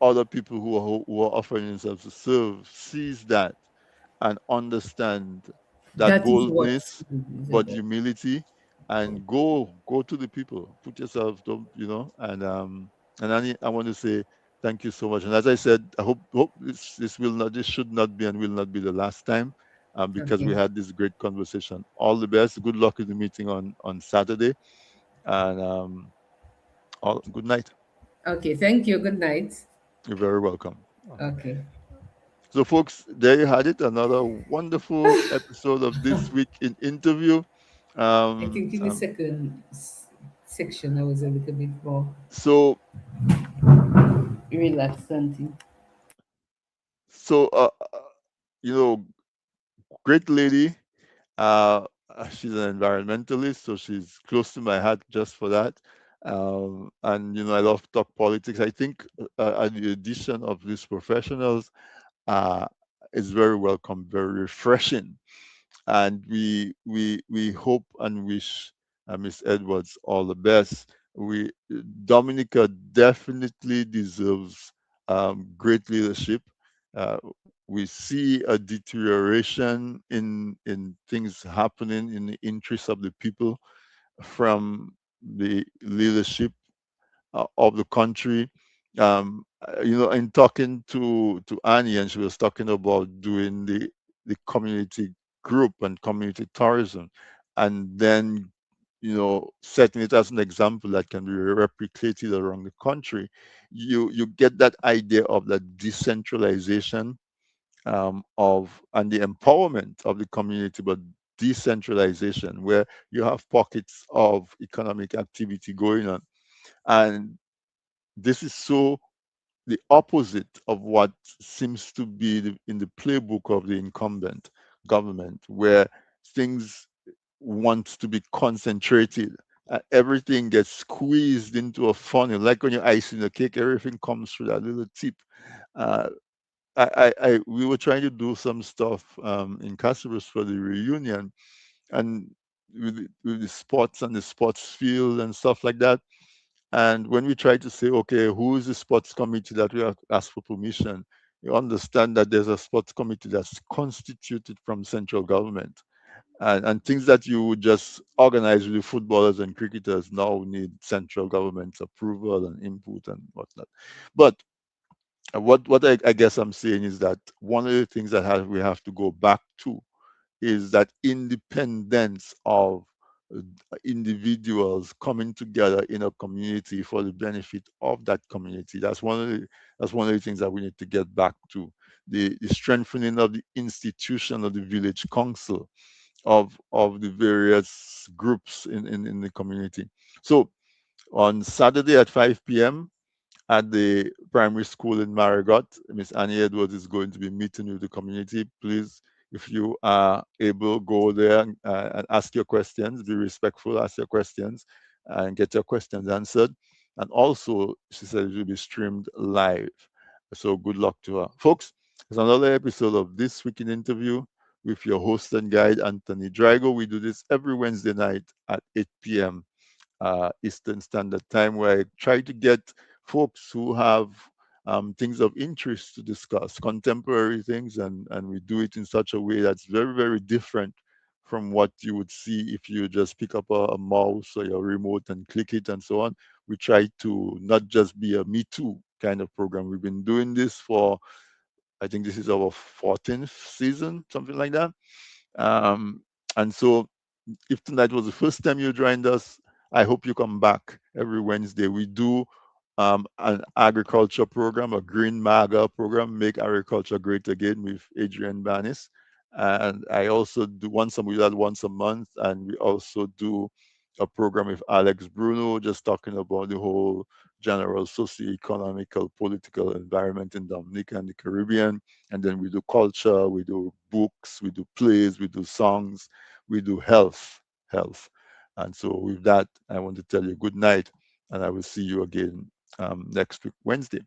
A: other people who are offering themselves to serve sees that and understand that
C: That is what
A: boldness
C: it is
A: but
C: about.
A: humility, and go to the people, put yourself, don't and I want to say thank you so much. And as I said, I hope this should not be and will not be the last time, because we
C: Okay.
A: had this great conversation. All the best, good luck in the meeting on Saturday, and all good night.
C: Okay. Thank you. Good night.
A: You're very welcome. Okay.
C: Okay.
A: So, folks, there you had it. Another wonderful episode of This Week in Interview.
C: I
A: Um,
C: think in the
A: um,
C: second section, I was a little bit more
A: so,
C: relaxed and thing.
A: so, you know, great lady. She's an environmentalist, so she's close to my heart just for that. And I love to talk politics. I think the addition of these professionals uh, is very welcome, very refreshing, and we hope and wish Miss Edwards all the best. We Dominica definitely deserves great leadership. Uh, we see a deterioration in things happening in the interests of the people from the leadership of the country. In talking to Annie, and she was talking about doing the community group and community tourism, and then setting it as an example that can be replicated around the country. You get that idea of the decentralization of and the empowerment of the community, but decentralization where you have pockets of economic activity going on, and this is so the opposite of what seems to be in the playbook of the incumbent government, where things want to be concentrated. Everything gets squeezed into a funnel, like when you're icing a cake, everything comes through that little tip. Uh, we were trying to do some stuff in Castroville for the reunion, and with the sports and the sports field and stuff like that. And when we try to say, okay, who is the sports committee that we have to ask for permission, you understand that there's a sports committee that's constituted from central government. And things that you would just organize with the footballers and cricketers now need central government's approval and input and whatnot. But what I guess I'm saying is that one of the things that we have to go back to is that independence of uh, individuals coming together in a community for the benefit of that community. That's one of the things that we need to get back to. The strengthening of the institution of the village council, of the various groups in the community. So on Saturday at 5 p.m., at the primary school in Marigot. Miss Annie Edwards is going to be meeting with the community. Please, if you are able, go there and ask your questions. Be respectful, ask your questions, and get your questions answered. And also, she said it will be streamed live. So good luck to her. Folks, it's another episode of This Week in Interview with your host and guide, Anthony Drago. We do this every Wednesday night at 8 p.m. Eastern Standard Time, where I try to get folks who have things of interest to discuss, contemporary things, and we do it in such a way that's very, very different from what you would see if you just pick up a mouse or your remote and click it and so on. We try to not just be a Me Too kind of program. We've been doing this for, I think this is our 14th season, something like that. Um, and so if tonight was the first time you joined us, I hope you come back every Wednesday. We do an agriculture program, a Green MAGA program, Make Agriculture Great Again with Adrian Banis. And I also do we do that once a month. And we also do a program with Alex Bruno, just talking about the whole general socio-economical, political environment in Dominica and the Caribbean. And then we do culture, we do books, we do plays, we do songs, we do health. And so with that, I want to tell you good night, and I will see you again next week, Wednesday.